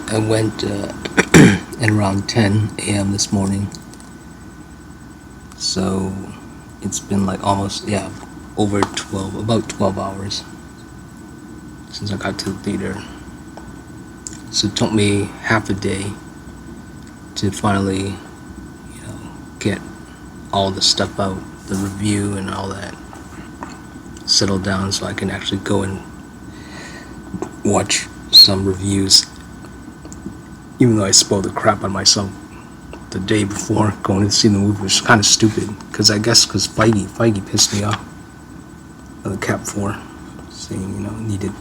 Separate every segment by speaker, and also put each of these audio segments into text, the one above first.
Speaker 1: I went at around 10 a.m. this morning. So it's been like almost, over about 12 hours since I got to the theater. So it took me half a day to finally, get all the stuff out, the review and all that settled down so I can actually go and watch some reviews, even though I spoiled the crap out of myself the day before going to see the movie, which is kind of stupid, because Feige pissed me off on the Cap 4, saying, needed,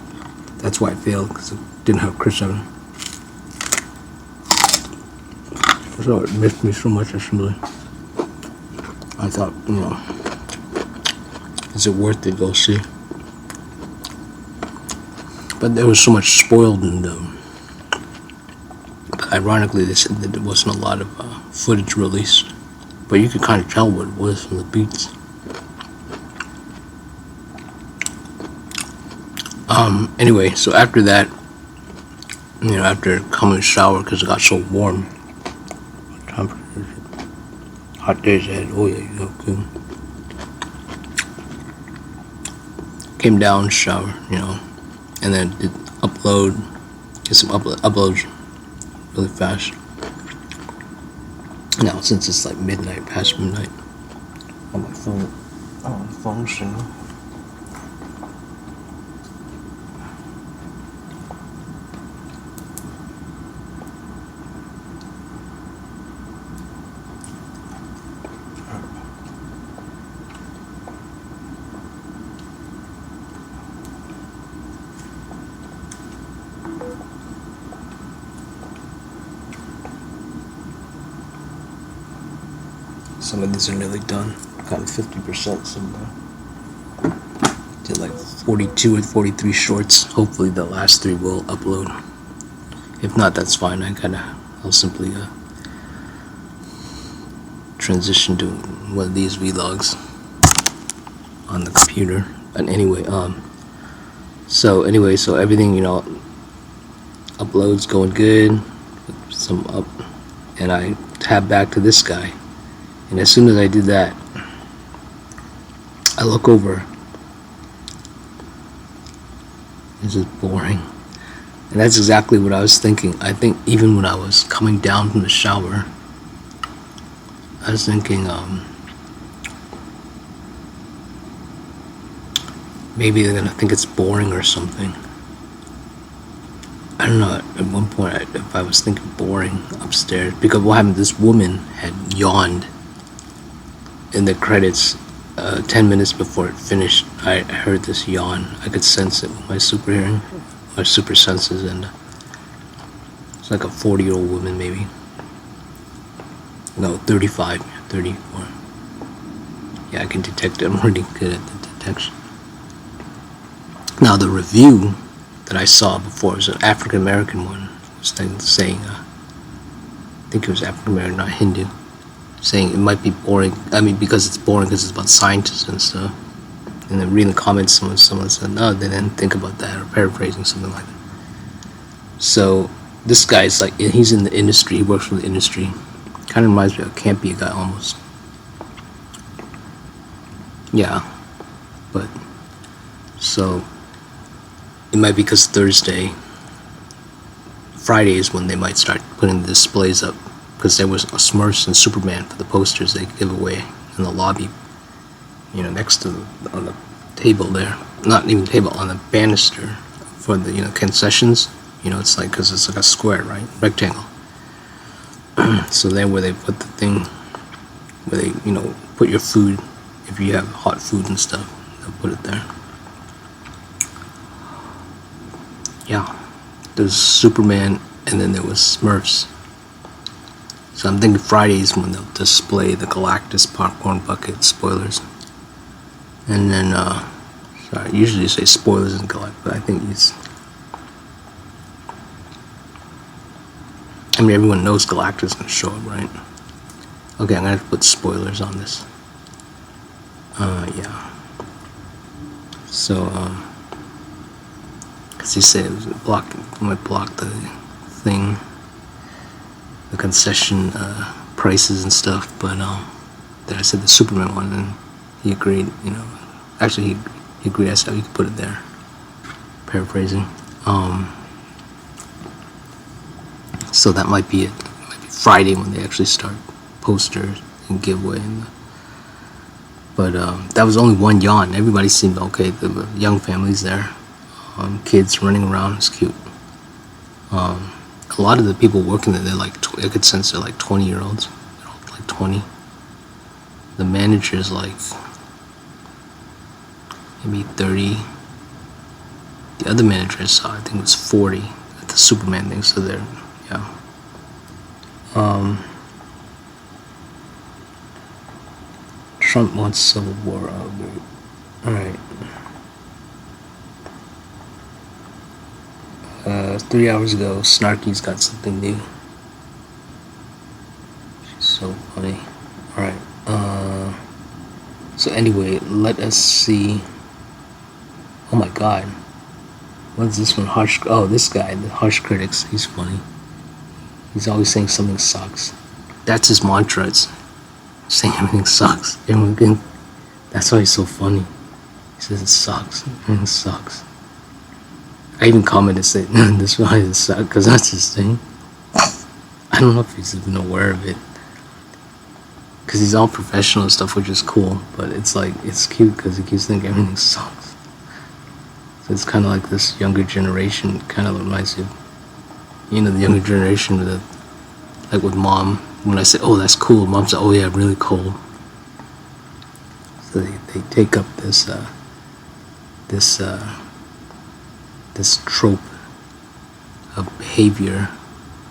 Speaker 1: that's why it failed, because it didn't have Christian. So it missed me so much, I thought, is it worth it, go see? But there was so much spoiled, and ironically they said that there wasn't a lot of footage released, but you could kind of tell what it was from the beats. Anyway, so after that, after coming to shower because it got so warm, what temperature is it? Hot days ahead. Oh yeah, you look good. Came down, shower, and then did get some uploads really fast. Now, since it's like past midnight, on my phone signal. Some of these are nearly done, kind of 50% somewhere. Did like 42 or 43 shorts. Hopefully the last 3 will upload. If not, that's fine. I'll simply transition to one of these vlogs on the computer. But anyway, so everything, uploads going good, some up, and I tab back to this guy. And as soon as I did that, I look over. This is boring. And that's exactly what I was thinking. I think even when I was coming down from the shower, I was thinking, maybe they're gonna think it's boring or something. I don't know, at one point if I was thinking boring upstairs, because what happened, this woman had yawned in the credits 10 minutes before it finished. I heard this yawn. I could sense it with my super hearing, my super senses, and it's like a 40-year-old woman, maybe. No, 34. Yeah, I can detect it. I'm really good at the detection. Now, the review that I saw before was an African-American one. It was saying, I think it was African-American, not Hindu, saying it might be boring. I mean, because it's boring because it's about scientists and stuff. And then reading the comments, someone said, no, they didn't think about that, or paraphrasing something like that. So this guy's like, he's in the industry, he works for the industry. Kind of reminds me of a campy guy almost. Yeah, but so it might be because Friday is when they might start putting the displays up, because there was a Smurfs and Superman for the posters they give away in the lobby, next to on the table there, not even table, on the banister for the concessions. It's like, because it's like a square, right, rectangle. So then where they put the thing, where they put your food, if you have hot food and stuff, they'll put it there. Yeah, there's Superman, and then there was Smurfs. So I'm thinking Fridays when they'll display the Galactus popcorn bucket spoilers. And then, sorry, usually you say spoilers in Galactus, but I think everyone knows Galactus is going to show up, right? Okay, I'm going to have to put spoilers on this. Yeah. So, because he said it was might block the thing, the concession prices and stuff, but then I said the Superman one, and he agreed. Actually he agreed. I said you could put it there. Paraphrasing. So that might be it. It might be Friday when they actually start posters and giveaway. But that was only one yawn. Everybody seemed okay. The young families there, kids running around. It's cute. A lot of the people working there, they're like, I could sense they're like 20-year-olds. They're all like 20. The manager's like maybe 30. The other manager I saw, I think, was 40 at the Superman thing. So they're, yeah. Trump wants civil war. All right. 3 hours ago, Snarky's got something new. She's so funny. All right. So anyway, let us see. Oh my God. What's this one? Oh, this guy, the Harsh Critics. He's funny. He's always saying something sucks. That's his mantra. It's saying everything sucks. That's why he's so funny. He says it sucks. Everything sucks. I even commented and said, this why it sucks, because that's his thing. I don't know if he's even aware of it. Because he's all professional and stuff, which is cool. But it's like, it's cute because he keeps thinking everything sucks. So it's kind of like this younger generation, kind of reminds you of, the younger generation with like with mom. When I say, oh, that's cool, mom said, oh yeah, really cold. So they take up this trope of behavior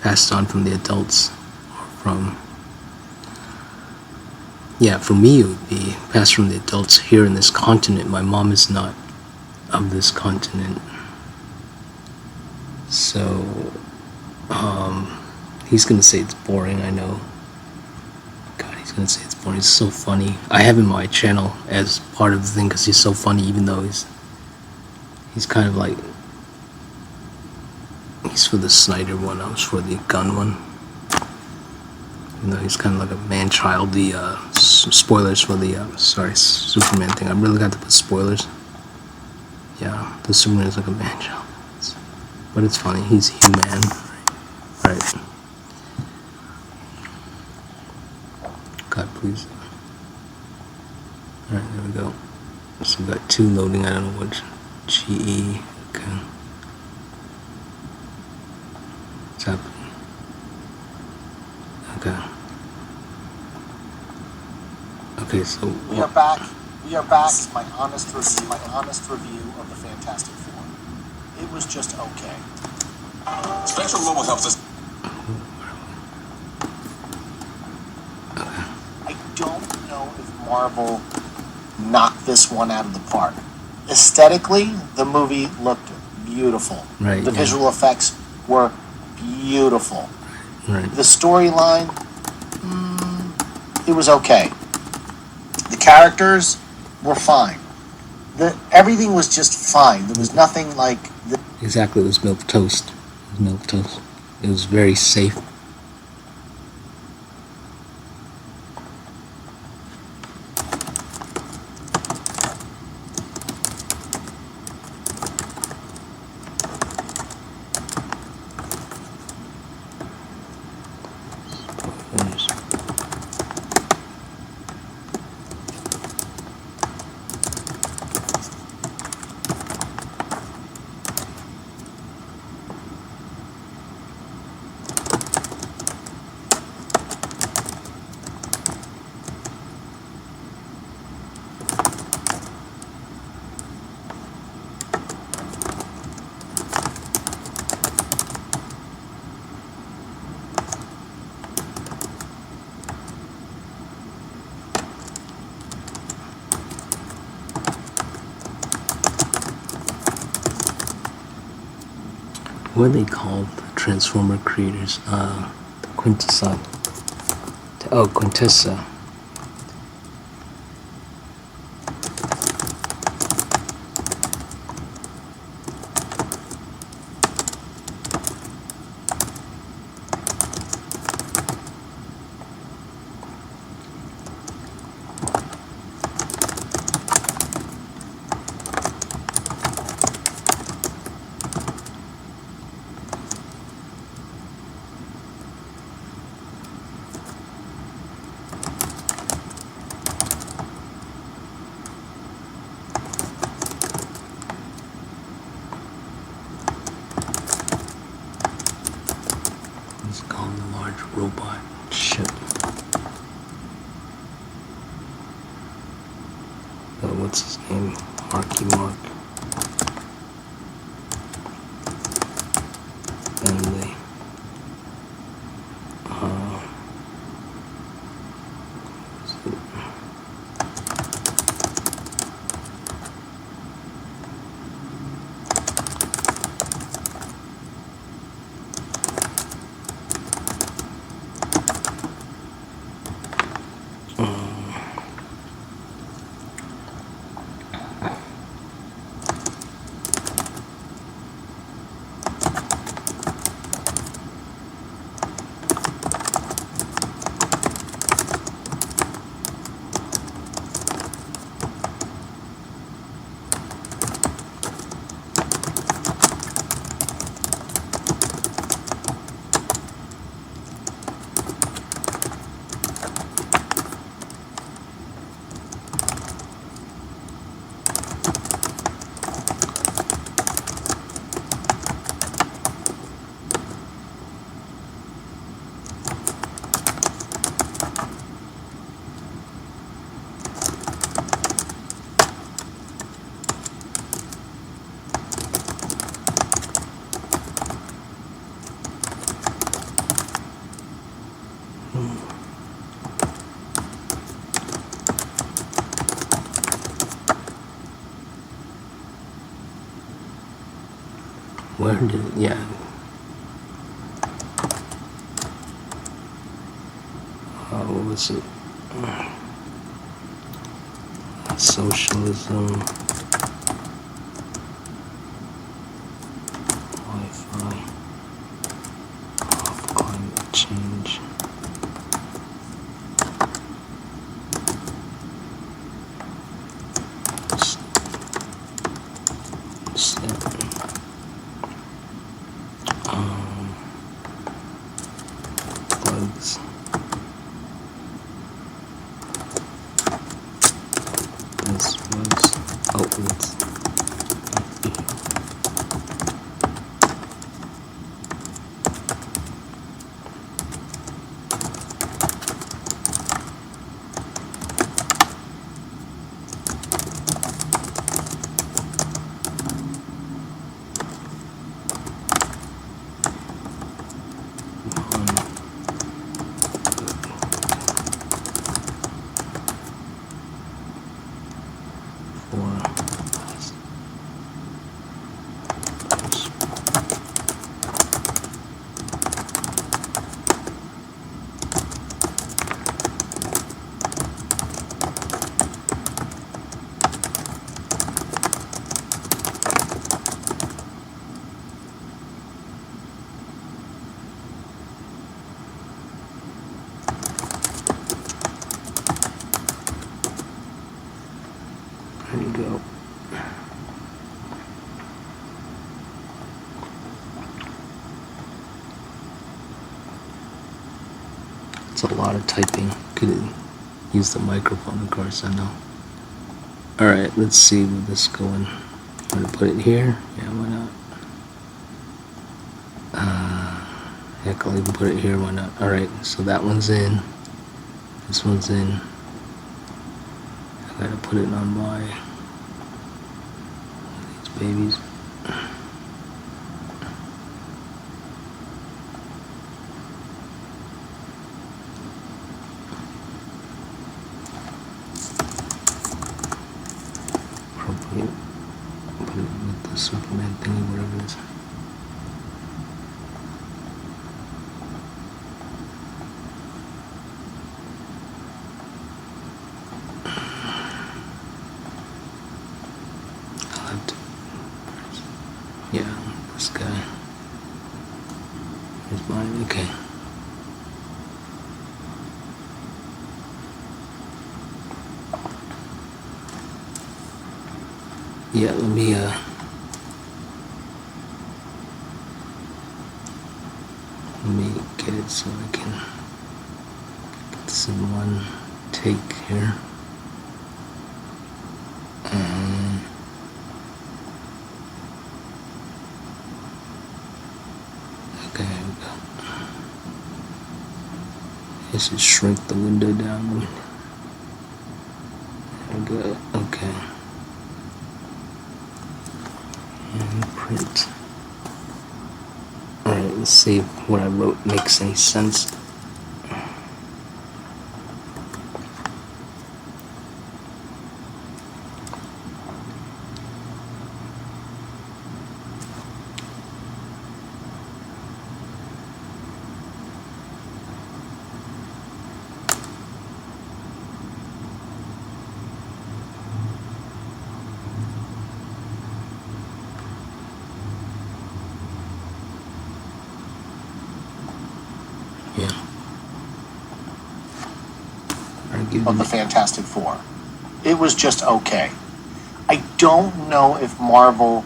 Speaker 1: passed on from the adults, or from, for me it would be passed from the adults here in this continent. My mom is not of this continent. So, he's gonna say it's boring, I know. God, he's gonna say it's boring. It's so funny. I have him on my channel as part of the thing because he's so funny, even though he's kind of like, he's for the Snyder one, I was for the gunn one. Even though he's kind of like a man-child. The spoilers for the Superman thing. I really got to put spoilers. Yeah, the Superman is like a man-child. But it's funny, he's human. Right. God, please. Alright, there we go. So we got 2 loading, I don't know which. GE. Okay. What's happening? Okay. Okay, so
Speaker 2: we are back. We are back. This is my honest review of the Fantastic Four. It was just okay.
Speaker 3: Spectrum Global helps us.
Speaker 2: I don't know if Marvel knocked this one out of the park. Aesthetically, the movie looked beautiful.
Speaker 1: Right.
Speaker 2: The visual effects were beautiful.
Speaker 1: Right.
Speaker 2: The storyline, it was okay. The characters were fine. Everything was just fine. There was nothing like...
Speaker 1: Exactly, it was milquetoast. Milquetoast. It was very safe. What are they called? Transformer creators. The Quintessa. Oh, Quintessa. It's called a large robot ship. What's his name? Marky Mark. And they where did it, yeah. What was it? Socialism, Wi-Fi, off climate change. Plugs. This was outlets. There you go. It's a lot of typing. Could use the microphone, of course, I know. Alright, let's see where this is going. I'm gonna put it here. Yeah, why not? Heck, I'll even put it here, why not? Alright, so that one's in. This one's in. I gotta put it on my these babies. Appropriate. Put it with the Superman thingy, whatever it is. Yeah, this guy. Here's mine, okay. Yeah, let me get it so I can get this in one take here. Okay, here we go. I should shrink the window down. There we go. Okay. And print. Alright, let's see if what I wrote makes any sense.
Speaker 2: Of the Fantastic Four. It was just okay. I don't know if Marvel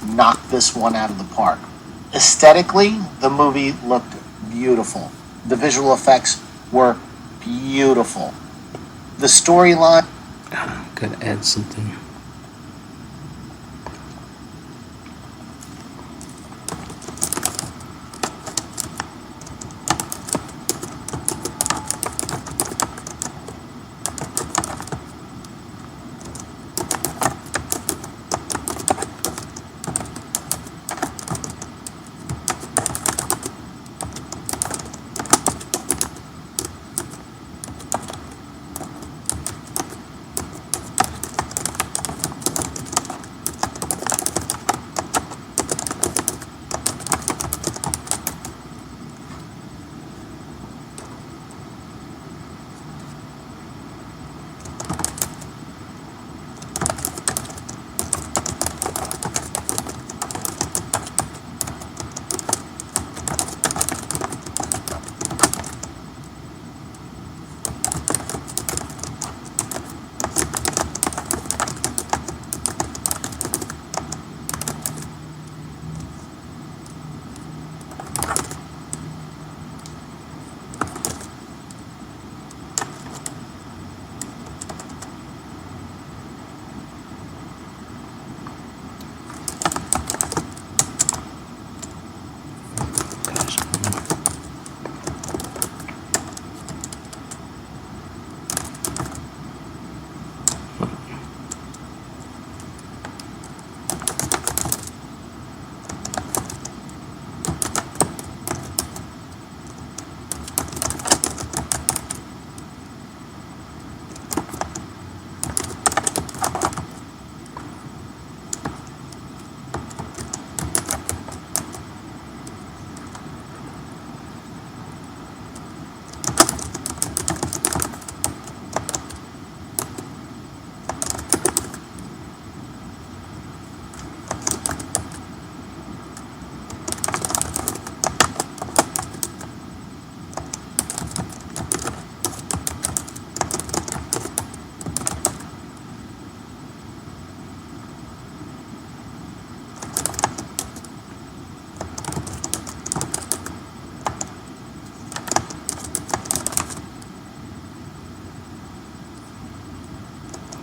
Speaker 2: knocked this one out of the park. Aesthetically, the movie looked beautiful. The visual effects were beautiful. The storyline...
Speaker 1: Gotta add something.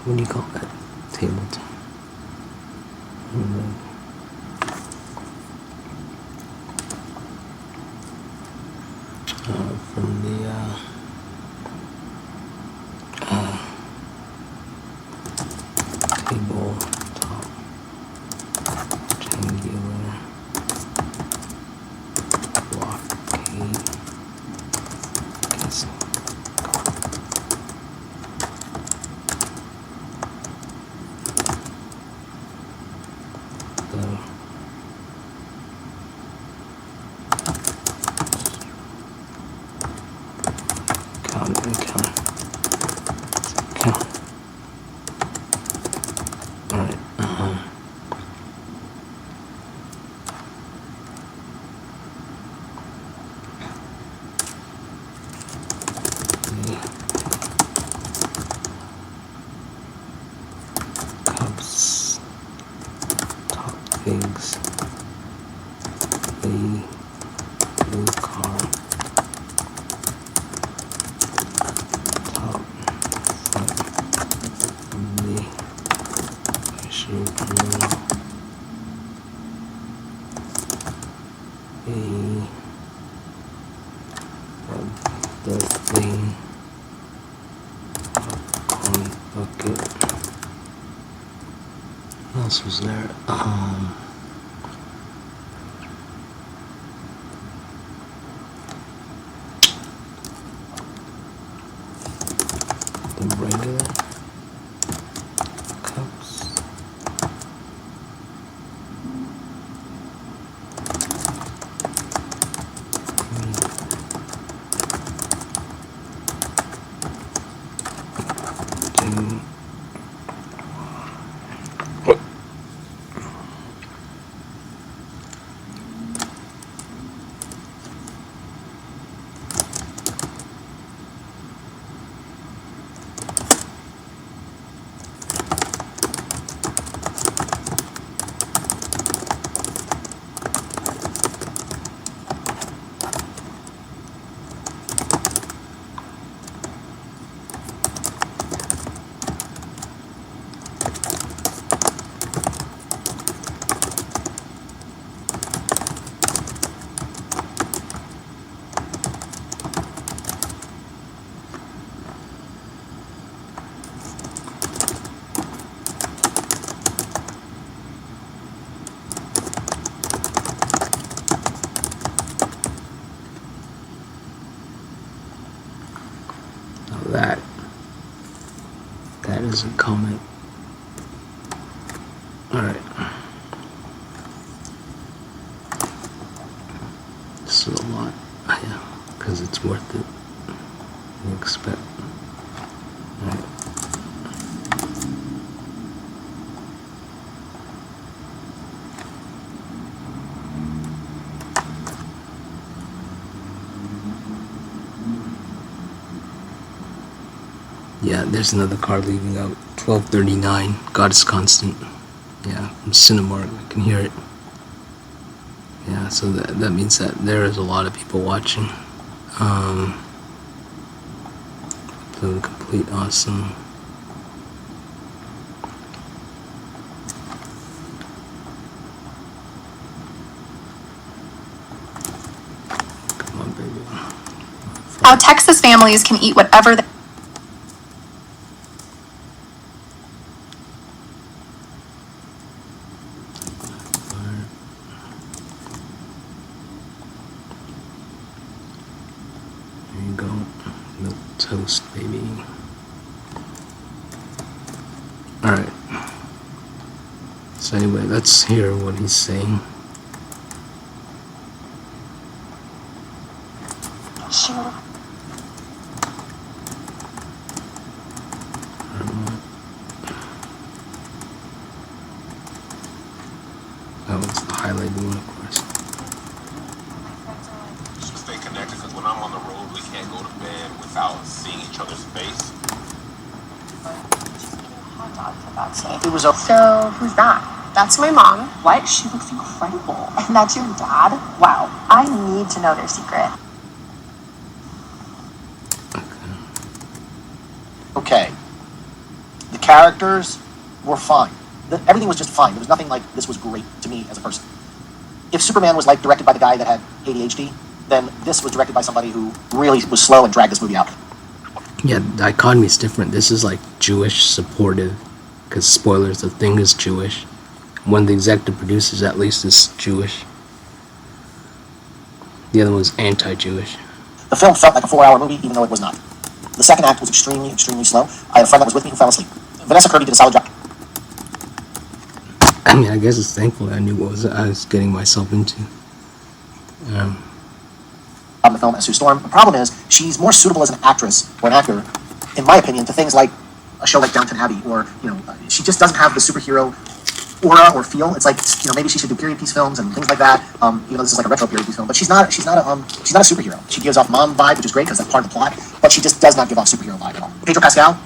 Speaker 1: What do you call that? Table top. From the table top, rectangular blockade. Cancel. Cubs, top pigs, blue car, the thing on bucket. What else was there? The regular cups. That is a comment. Alright. This is a lot. Yeah, because it's worth it. You expect. Alright. Yeah, there's another car leaving out. 1239. God is constant. Yeah, from Cinemark. I can hear it. Yeah, so that means that there is a lot of people watching. Feeling complete awesome. Come on, baby.
Speaker 4: How Texas families can eat whatever they
Speaker 1: toast, baby. Alright. So anyway, let's hear what he's saying.
Speaker 4: Sure.
Speaker 1: That was the highlighted one, of course.
Speaker 3: Should stay connected because when I'm on the road, we can't go to bed without seeing each other's face.
Speaker 2: It was
Speaker 5: So, who's that? That's my mom. What? She looks incredible. And that's your dad? Wow. I need to know their secret.
Speaker 2: okay. The characters were fine. Everything was just fine. There was nothing like this was great to me as a person. If Superman was like directed by the guy that had ADHD, then this was directed by somebody who really was slow and dragged this movie out.
Speaker 1: Yeah, the dichotomy is different. This is like Jewish supportive, because spoilers, the thing is Jewish. One of the executive producers, at least, is Jewish. The other one's anti-Jewish.
Speaker 2: The film felt like a 4-hour movie, even though it was not. The second act was extremely, extremely slow. I had a friend that was with me who fell asleep. Vanessa Kirby did a solid job.
Speaker 1: I mean, I guess it's thankful I knew what I was getting myself into.
Speaker 2: On the film as Sue Storm. The problem is, she's more suitable as an actress or an actor, in my opinion, to things like a show like Downton Abbey, or, she just doesn't have the superhero aura or feel. It's like, maybe she should do period piece films and things like that. This is like a retro period piece film, but she's not a superhero. She gives off mom vibe, which is great because that's part of the plot, but she just does not give off superhero vibe at all. Pedro Pascal,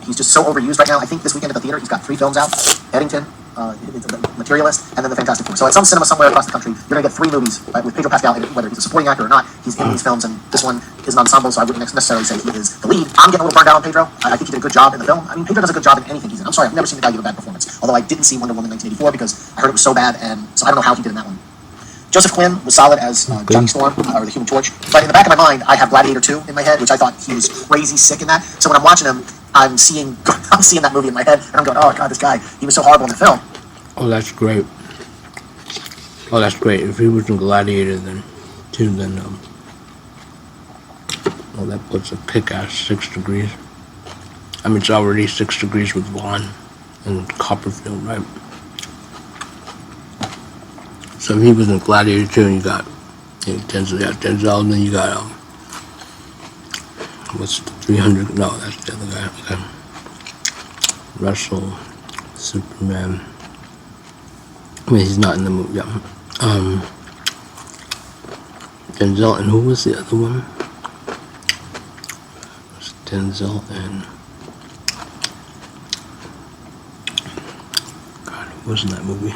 Speaker 2: he's just so overused right now. I think this weekend at the theater, he's got 3 films out. Eddington, the Materialist, and then the Fantastic Four. So at some cinema somewhere across the country, you're going to get 3 movies with Pedro Pascal in it, whether he's a supporting actor or not. He's in these films, and this one is an ensemble, so I wouldn't necessarily say he is the lead. I'm getting a little burned out on Pedro. I think he did a good job in the film. I mean, Pedro does a good job in anything he's in. I'm sorry, I've never seen the guy give a bad performance. Although I didn't see Wonder Woman 1984 because I heard it was so bad, and so I don't know how he did in that one. Joseph Quinn was solid as Johnny Storm, or the Human Torch. But in the back of my mind, I have Gladiator 2 in my head, which I thought he was crazy sick in that. So when I'm watching him, I'm seeing that movie in my head, and I'm going, oh god, this guy, he was so horrible in the film.
Speaker 1: Oh, that's great. Oh, that's great. If he was in Gladiator, then well, that puts a kick-ass 6 degrees. I mean, it's already 6 degrees with Vaughn and Copperfield, right? So if he was in Gladiator 2, and you got Denzel, and then you got what's the 300? No, that's the other guy. Okay. Russell, Superman. I mean, he's not in the movie. Yeah. Denzel, and who was the other one? It was Denzel and God, who was in that movie?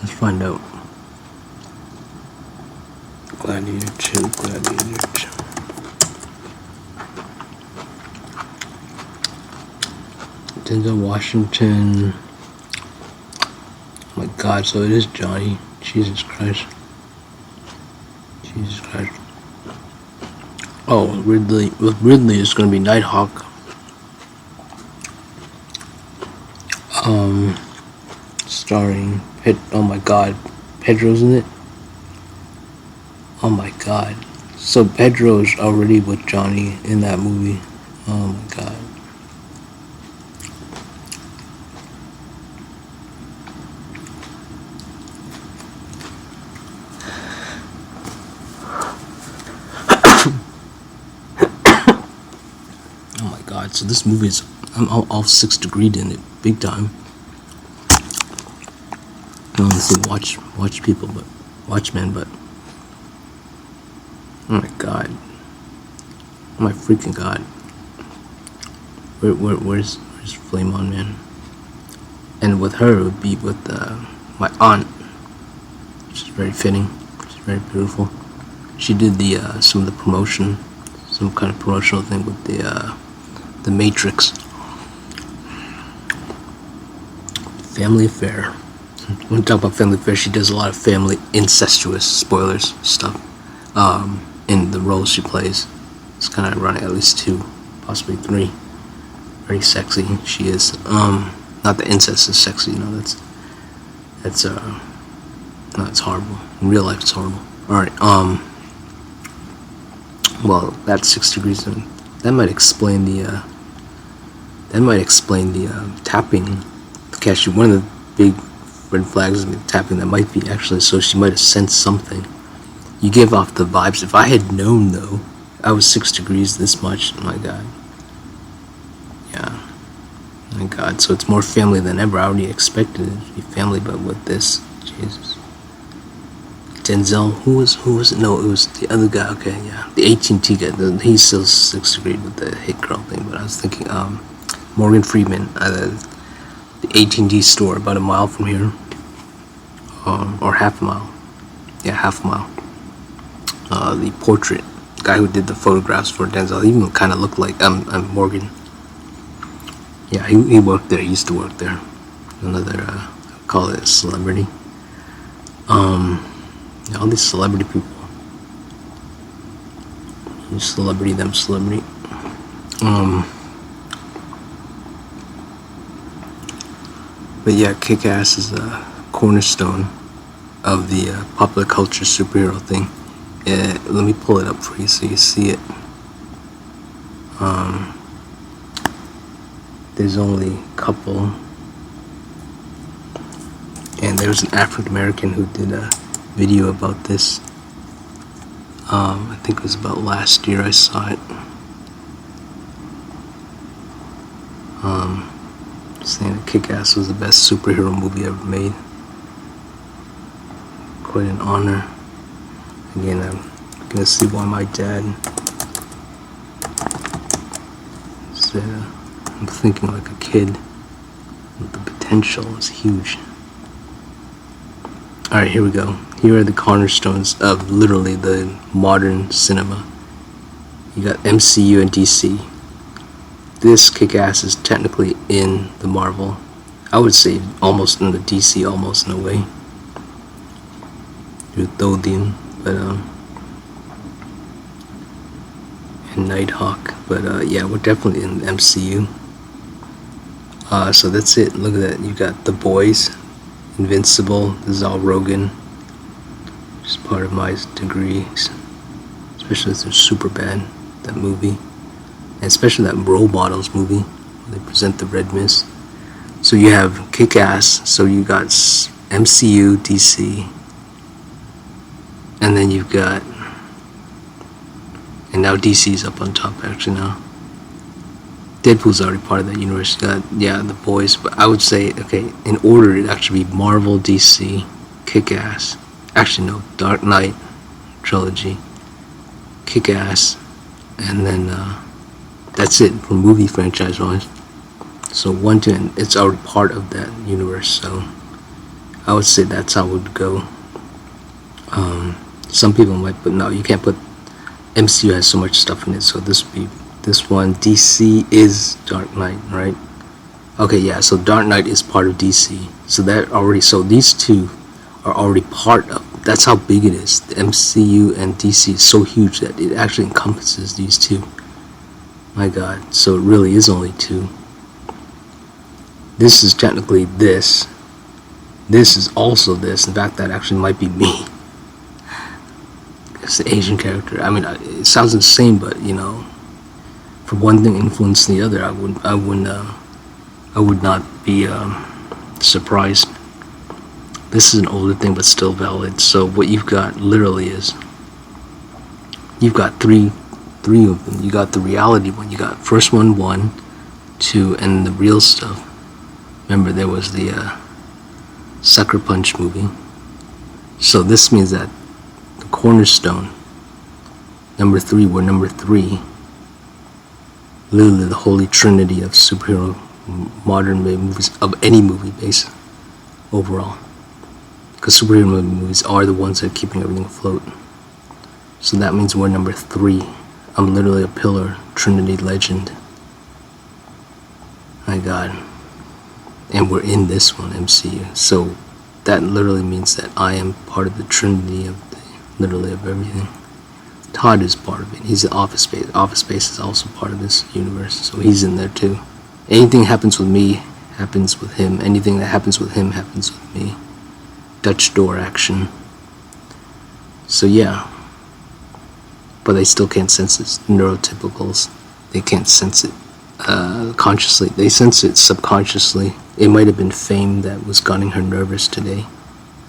Speaker 1: Let's find out. Gladiator 2, Gladiator 2. Denzel Washington. Oh my God, so it is Johnny. Jesus Christ. Jesus Christ. Oh, Ridley. With Ridley, it's going to be Nighthawk. Starring oh my God, Pedro's in it. Oh my God. So Pedro's already with Johnny in that movie. Oh my God. Oh my God. So this movie is, I'm all 6 degreed in it, big time. I don't want to say watch people, but Watchmen, but oh my God, oh my freaking God, where's Flame On Man? And with her, it would be with my aunt, which is very fitting, which is very beautiful. She did the some of the promotion, some kind of promotional thing with the Matrix. Family Affair. When we talk about Family Affair, she does a lot of family incestuous spoilers stuff in the roles she plays. It's kind of ironic, at least 2, possibly 3. Very sexy she is. Not the incest is sexy, you know. That's no, it's horrible. In real life, it's horrible. All right. Well, that's 6 degrees, and that might explain the tapping. Actually, one of the big red flags in the tapping that might be actually, so she might have sensed something. You give off the vibes. If I had known, though, I was 6 degrees this much, my God. Yeah. My God. So it's more family than ever. I already expected it to be family, but with this, Jesus. Denzel, who was it? No, it was the other guy. Okay, yeah. The AT&T guy. He's still 6 degrees with the hit girl thing, but I was thinking, Morgan Freeman, the AT&T store about a mile from here, or half a mile. Yeah, half a mile. The portrait guy who did the photographs for Denzel, he even kind of looked like Morgan. Yeah, he worked there. He used to work there. Another call it a celebrity. Yeah, all these celebrity people. You celebrity, them celebrity. But yeah, Kick-Ass is a cornerstone of the popular culture superhero thing. Let me pull it up for you so you see it. There's only a couple. And there's an African American who did a video about this. I think it was about last year I saw it. Saying that Kick-Ass was the best superhero movie ever made. Quite an honor. Again, I'm gonna see why my dad said, I'm thinking like a kid. The potential is huge. Alright, here we go. Here are the cornerstones of literally the modern cinema. You got MCU and DC. This Kick-Ass is technically in the Marvel. I would say almost in the DC, almost in a way. Ruthodian, but and Nighthawk, but yeah, we're definitely in the MCU. So that's it. Look at that. You got The Boys, Invincible. This is all Rogan. Just part of my degrees, especially if they're super bad. That movie, and especially that Role Models movie where they present the Red Mist. So you have Kick-Ass. So you got MCU, DC, and then you've got, and now DC's up on top actually now. Deadpool's already part of that universe. You got, yeah, The Boys, but I would say, okay, in order it'd actually be Marvel, DC, Kick-Ass. Actually no, Dark Knight trilogy, Kick-Ass, and then that's it for movie franchise wise. So 1, 2, and it's already part of that universe. So I would say that's how it would go. Some people might, but no, you can't put, MCU has so much stuff in it, so this would be this one. DC is Dark Knight, right? Okay, yeah, so Dark Knight is part of DC. So that already, so these two are already part of, that's how big it is. The MCU and DC is so huge that it actually encompasses these two. My God, so it really is only two. This is technically this. This is also this. In fact, that actually might be me. It's the Asian character. I mean, it sounds insane, but you know, for one thing influencing the other, I would not be surprised. This is an older thing, but still valid. So what you've got literally is, you've got three of them. You got the reality one. You got first one, 1, 2, and the real stuff. Remember, there was the Sucker Punch movie. So this means that the cornerstone, number 3, we're number 3. Literally the holy trinity of superhero modern movies, of any movie base overall. Because superhero movies are the ones that are keeping everything afloat. So that means we're number 3. I'm literally a pillar, trinity legend. My God. And we're in this one, MCU. So that literally means that I am part of the trinity of literally of everything. Todd is part of it. He's in Office Space. Office Space is also part of this universe, so he's in there too. Anything that happens with me happens with him. Anything that happens with him happens with me. Dutch door action. So yeah. But they still can't sense it. Neurotypicals, they can't sense it consciously. They sense it subconsciously. It might have been Fame that was gunning her nervous today.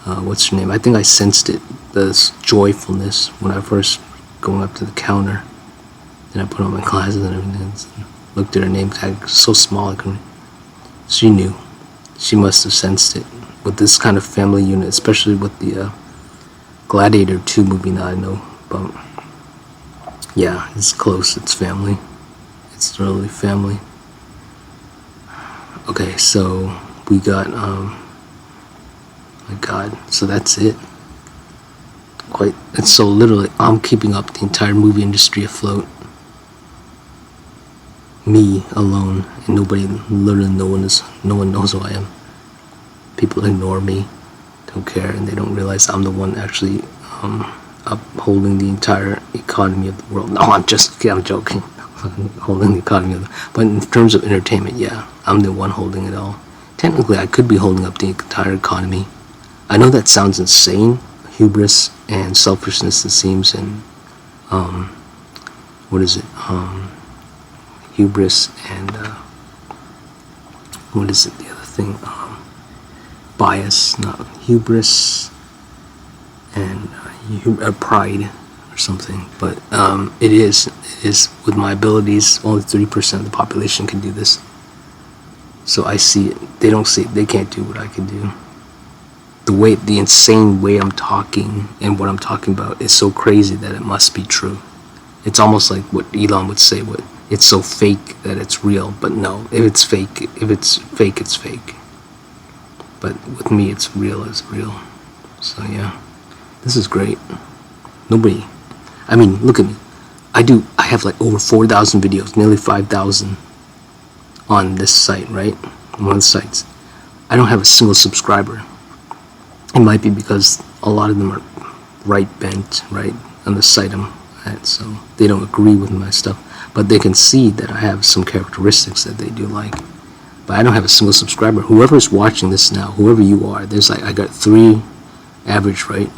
Speaker 1: What's her name? I think I sensed it, the joyfulness, when I first going up to the counter. Then I put on my glasses and everything and looked at her name tag, so small I couldn't. She knew. She must have sensed it. With this kind of family unit, especially with the Gladiator 2 movie that I know about. Yeah, it's close, it's family. It's really family. Okay, so we got, my God, so that's it. And so literally, I'm keeping up the entire movie industry afloat. Me alone, and nobody, literally no one knows who I am. People ignore me, don't care, and they don't realize I'm the one actually upholding the entire economy of the world. No, I'm joking. Holding the economy of the, but in terms of entertainment, yeah, I'm the one holding it all. Technically, I could be holding up the entire economy. I know that sounds insane, hubris and selfishness it seems, and what is it? Hubris and what is it? The other thing, bias, not hubris, and pride or something. But it is with my abilities. Only 30% of the population can do this. So I see it. They don't see it. They can't do what I can do. The insane way I'm talking and what I'm talking about is so crazy that it must be true. It's almost like what Elon would say, it's so fake that it's real. But no, if it's fake, it's fake. But with me, it's real as real. So yeah, this is great. I mean, look at me. I have like over 4,000 videos, nearly 5,000 on this site, right? One of the sites. I don't have a single subscriber. It might be because a lot of them are right bent, right, on the site I'm at, so they don't agree with my stuff. But they can see that I have some characteristics that they do like. But I don't have a single subscriber. Whoever's watching this now, whoever you are, there's like, I got 3 average, right?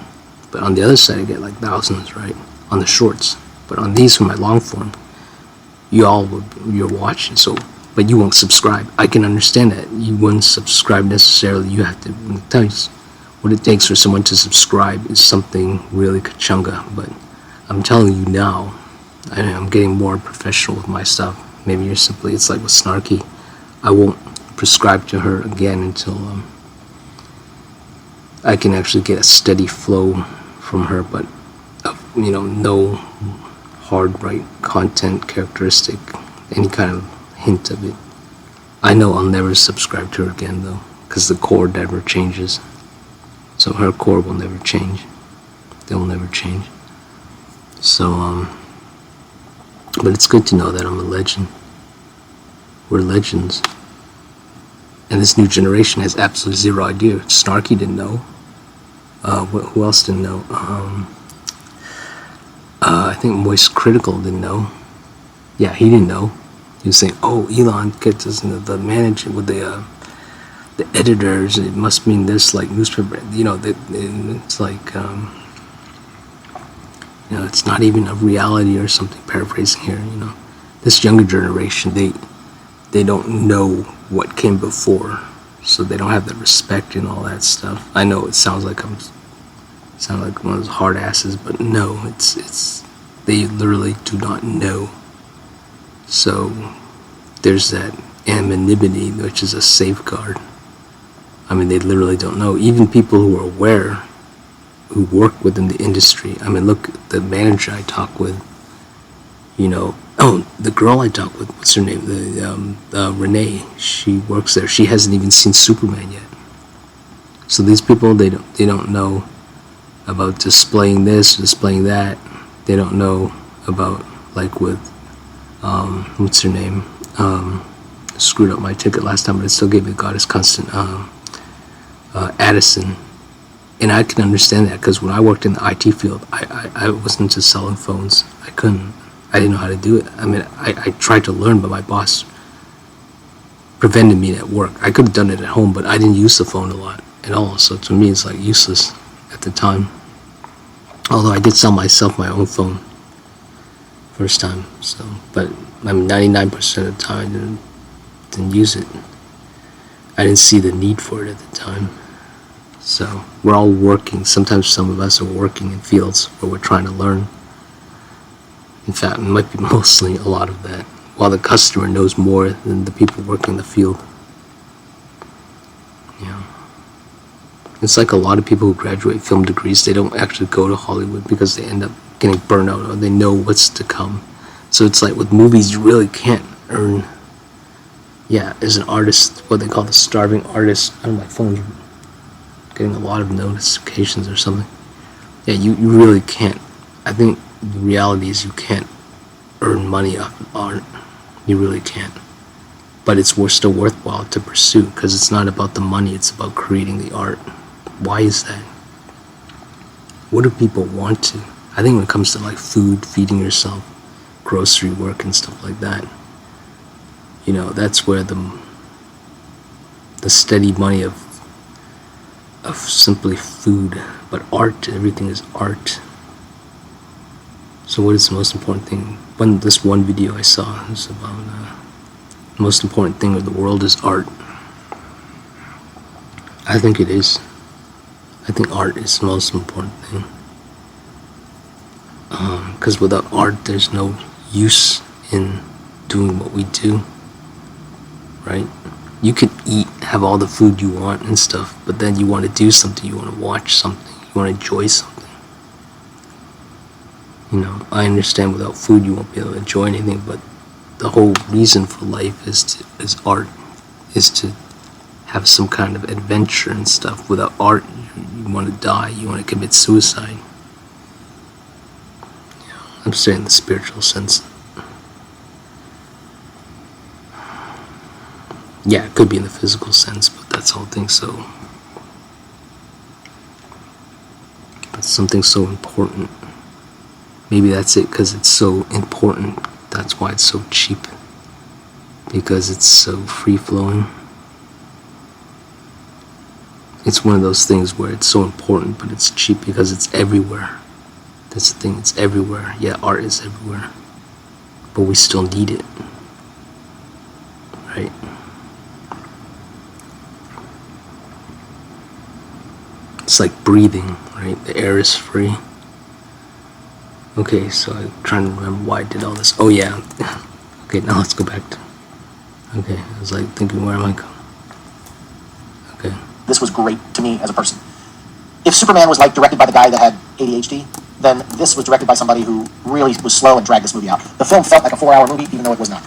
Speaker 1: But on the other side, I get like thousands, right? On the shorts. But on these, for my long form, you're watching, so, but you won't subscribe. I can understand that. You wouldn't subscribe necessarily. You have to tell you what it takes for someone to subscribe is something really kachunga. But I'm telling you now, I'm getting more professional with my stuff. Maybe you're simply, it's like with Snarky. I won't prescribe to her again until I can actually get a steady flow from her, but no hard right content characteristic, any kind of hint of it. I know I'll never subscribe to her again though, because the core never changes. So her core will never change. They will never change. So but it's good to know that I'm a legend. We're legends. And this new generation has absolutely zero idea. Snarky didn't know. Who else didn't know? I think Moist Critical didn't know. Yeah, he didn't know. He was saying, "Oh, Elon gets us into the manager with the editors. It must mean this, like newspaper. It's like it's not even a reality or something." Paraphrasing here, this younger generation, they don't know what came before, so they don't have the respect and all that stuff. I know it sounds like one of those hard asses, but no, it's they literally do not know. So there's that anonymity, which is a safeguard. I mean, they literally don't know. Even people who are aware, who work within the industry. I mean, look, the manager I talk with, the girl I talk with, what's her name? Renee, she works there. She hasn't even seen Superman yet. So these people, they don't know about displaying this, displaying that. They don't know about, like with, what's her name? Screwed up my ticket last time, but it still gave me Goddess Constant, Addison. And I can understand that, because when I worked in the IT field, I wasn't into selling phones. I didn't know how to do it. I mean, I tried to learn, but my boss prevented me at work. I could have done it at home, but I didn't use the phone a lot at all. So to me, it's like useless at the time. Although I did sell myself my own phone first time. So, but I mean, 99% of the time I didn't use it. I didn't see the need for it at the time. So we're all working. Sometimes some of us are working in fields where we're trying to learn. In fact, it might be mostly a lot of that, while the customer knows more than the people working in the field. Yeah. It's like a lot of people who graduate film degrees, they don't actually go to Hollywood because they end up getting burnt out, or they know what's to come. So it's like with movies, you really can't earn, as an artist, what they call the starving artist. I don't know, my phone's getting a lot of notifications or something. Yeah, you really can't. I think the reality is you can't earn money off of art. You really can't. But it's still worthwhile to pursue, because it's not about the money, it's about creating the art. Why is that? What do people want to? I think when it comes to like food, feeding yourself, grocery work and stuff like that, that's where the steady money of simply food. But art, everything is art. So what is the most important thing? This one video I saw was about the most important thing of the world is art. I think it is. I think art is the most important thing. Because without art, there's no use in doing what we do, right? You could eat, have all the food you want and stuff, but then you want to do something, you want to watch something, you want to enjoy something. I understand without food you won't be able to enjoy anything, but the whole reason for life is art, is to have some kind of adventure and stuff. Without art, you want to die, you want to commit suicide. I'm saying in the spiritual sense. Yeah, it could be in the physical sense, but that's the whole thing. So something so important. Maybe that's it, because it's so important. That's why it's so cheap. Because it's so free-flowing. It's one of those things where it's so important, but it's cheap because it's everywhere. That's the thing, it's everywhere. Yeah, art is everywhere. But we still need it. Right? It's like breathing, right? The air is free. Okay, so I'm trying to remember why I did all this. Oh yeah. Okay, now let's go back to... Okay, I was like thinking, where am I going? Okay.
Speaker 2: This was great to me as a person. If Superman was like directed by the guy that had ADHD, then this was directed by somebody who really was slow and dragged this movie out. The film felt like a 4-hour movie, even though it was not.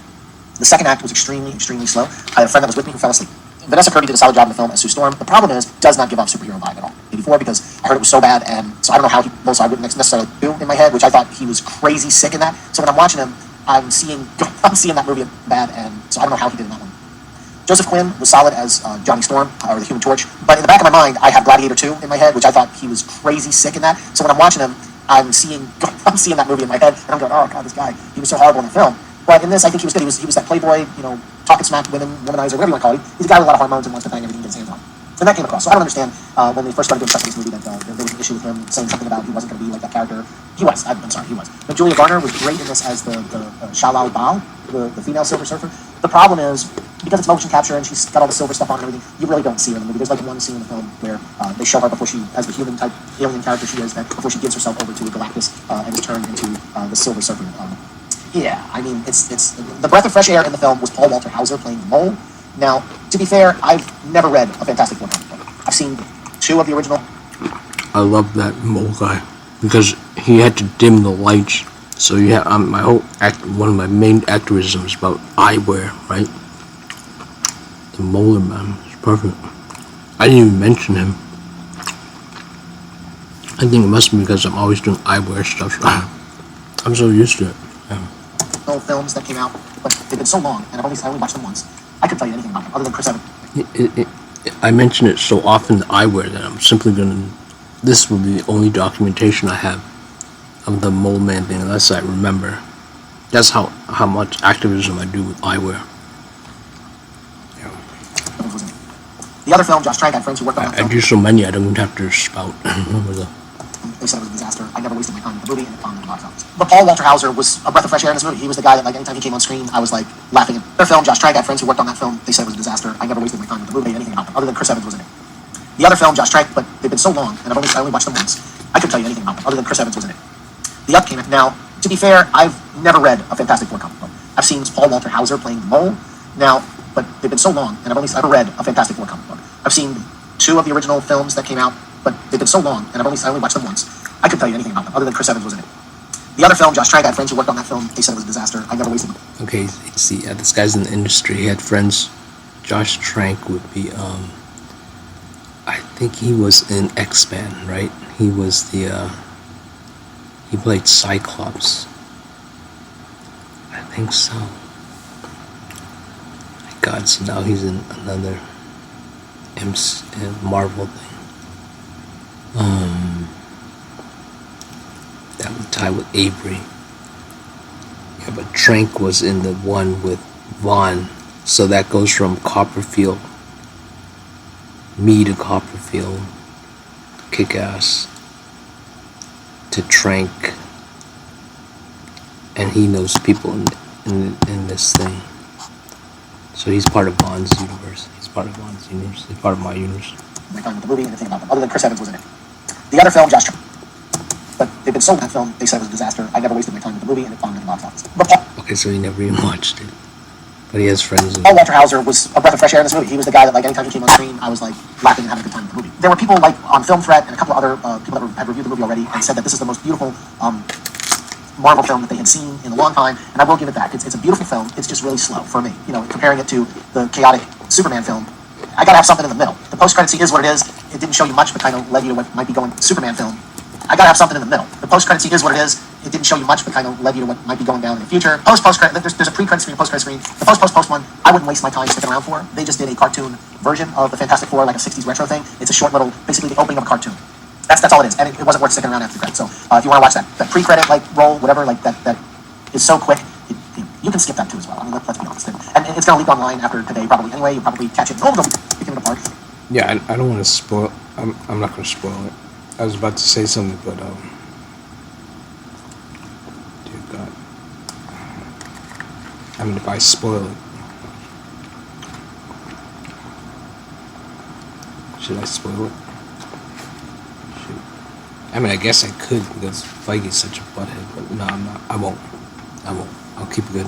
Speaker 2: The second act was extremely, extremely slow. I had a friend that was with me who fell asleep. Vanessa Kirby did a solid job in the film as Sue Storm. The problem is, does not give off superhero vibe at all. 84, because I heard it was so bad, and so I don't know how he, also I wouldn't necessarily do in my head, which I thought he was crazy sick in that. So when I'm watching him, I'm seeing that movie bad, and so I don't know how he did in that one. Joseph Quinn was solid as Johnny Storm, or the Human Torch, but in the back of my mind, I have Gladiator 2 in my head, which I thought he was crazy sick in that. So when I'm watching him, I'm seeing that movie in my head, and I'm going, oh god, this guy, he was so horrible in the film. But in this, I think he was good. He was that playboy, talking smack, womanizer, whatever you want to call it. He's a guy with a lot of hormones and wants to bang everything he gets his hands on. And that came across. So I don't understand when they first started doing stuff in this movie that there was an issue with him saying something about he wasn't going to be like that character. He was. I'm sorry, he was. But Julia Garner was great in this as the Shalal Baal, the female Silver Surfer. The problem is, because it's motion capture and she's got all the silver stuff on and everything, you really don't see her in the movie. There's like one scene in the film where they show her before she, as the human type alien character she is, that before she gives herself over to Galactus and is turned into the Silver Surfer. Yeah, I mean, it's the breath of fresh air in the film was Paul Walter Hauser playing the Mole. Now, to be fair, I've never read a Fantastic Four comic book. I've seen 2 of the original.
Speaker 1: I love that Mole guy because he had to dim the lights. So you have my whole one of my main activism is about eyewear, right? The Molar man is perfect. I didn't even mention him. I think it must be because I'm always doing eyewear stuff. I'm so used to it. Yeah.
Speaker 2: Films that came out, but they've been so long, and I only watched them once. I couldn't tell you anything about them other than Chris Evans.
Speaker 1: I mention it so often, the eyewear, that I'm simply gonna. This will be the only documentation I have of the Mole Man thing, unless I remember. That's how much activism I do with eyewear. Yeah.
Speaker 2: The other film, Josh Trank had friends who worked on that film.
Speaker 1: I do so many, I don't even have to spout.
Speaker 2: They said it was a disaster. I never wasted my time with the movie, and it bombed in the box office. But Paul Walter Hauser was a breath of fresh air in this movie. He was the guy that, like, anytime he came on screen, I was, like, laughing at. Their film, Josh Trank had friends who worked on that film. They said it was a disaster. I never wasted my time with the movie, anything about them, other than Chris Evans was in it. The other film, Josh Trank, but they've been so long, and I only watched them once. I couldn't tell you anything about them, other than Chris Evans was in it. The Up came in. Now, to be fair, I've never read a Fantastic Four comic book. I've seen Paul Walter Hauser playing the Mole. Now, but they've been so long, and I've only ever read a Fantastic Four comic book. I've seen 2 of the original films that came out, but they've been so long, and I only watched them once. I couldn't tell you anything about them, other than Chris Evans was in it. The other film, Josh Trank had friends who worked on that film. They said it was a disaster. I never wasted.
Speaker 1: Okay, see, this guy's in the industry. He had friends. Josh Trank would be, I think he was in X-Men, right? He was the, he played Cyclops. I think so. My God, so now he's in another Marvel thing. That would tie with Avery. Yeah, but Trank was in the one with Vaughn, so that goes from Copperfield, me to Copperfield, Kick-Ass, to Trank, and he knows people in this thing. So he's part of Vaughn's universe. He's part of Vaughn's universe. He's part of my universe.
Speaker 2: My time with the movie, anything about them, other than Chris Evans was in it. The other film, Josh Trank. But they've been sold that film. They said it was a disaster. I never wasted my time with the movie, and it bombed in the box office.
Speaker 1: Okay, so he never even watched it, but he has friends.
Speaker 2: Paul Walter Hauser was a breath of fresh air in this movie. He was the guy that, like, anytime he came on screen, I was like laughing and having a good time with the movie. There were people like on Film Threat and a couple of other people that had reviewed the movie already and said that this is the most beautiful Marvel film that they had seen in a long time, and I will give it that. It's a beautiful film. It's just really slow for me. Comparing it to the chaotic Superman film, I gotta have something in the middle. The post-credit scene is what it is. It didn't show you much, but kind of led you to what might be going. Superman film, I gotta have something in the middle. The post-credit scene is what it is. It didn't show you much, but kind of led you to what might be going down in the future. Post-credit, there's a pre-credit screen, post-credit screen. The post one, I wouldn't waste my time sticking around for. They just did a cartoon version of the Fantastic Four, like a 60s retro thing. It's a short little, basically the opening of a cartoon. That's all it is, and it wasn't worth sticking around after the credits. So if you want to watch that pre-credit like roll, whatever, like that is so quick. You can skip that too as well. I mean, let's be honest. And it's going to leak online after today probably anyway. You'll probably catch it. Oh, don't pick it apart.
Speaker 1: Yeah, I don't want to spoil. I'm not going to spoil it. I was about to say something, but dear God. I mean, if I spoil it, should I spoil it? I mean, I guess I could because Feige's such a butthead, but no, I'm not. I won't. I'll keep it good.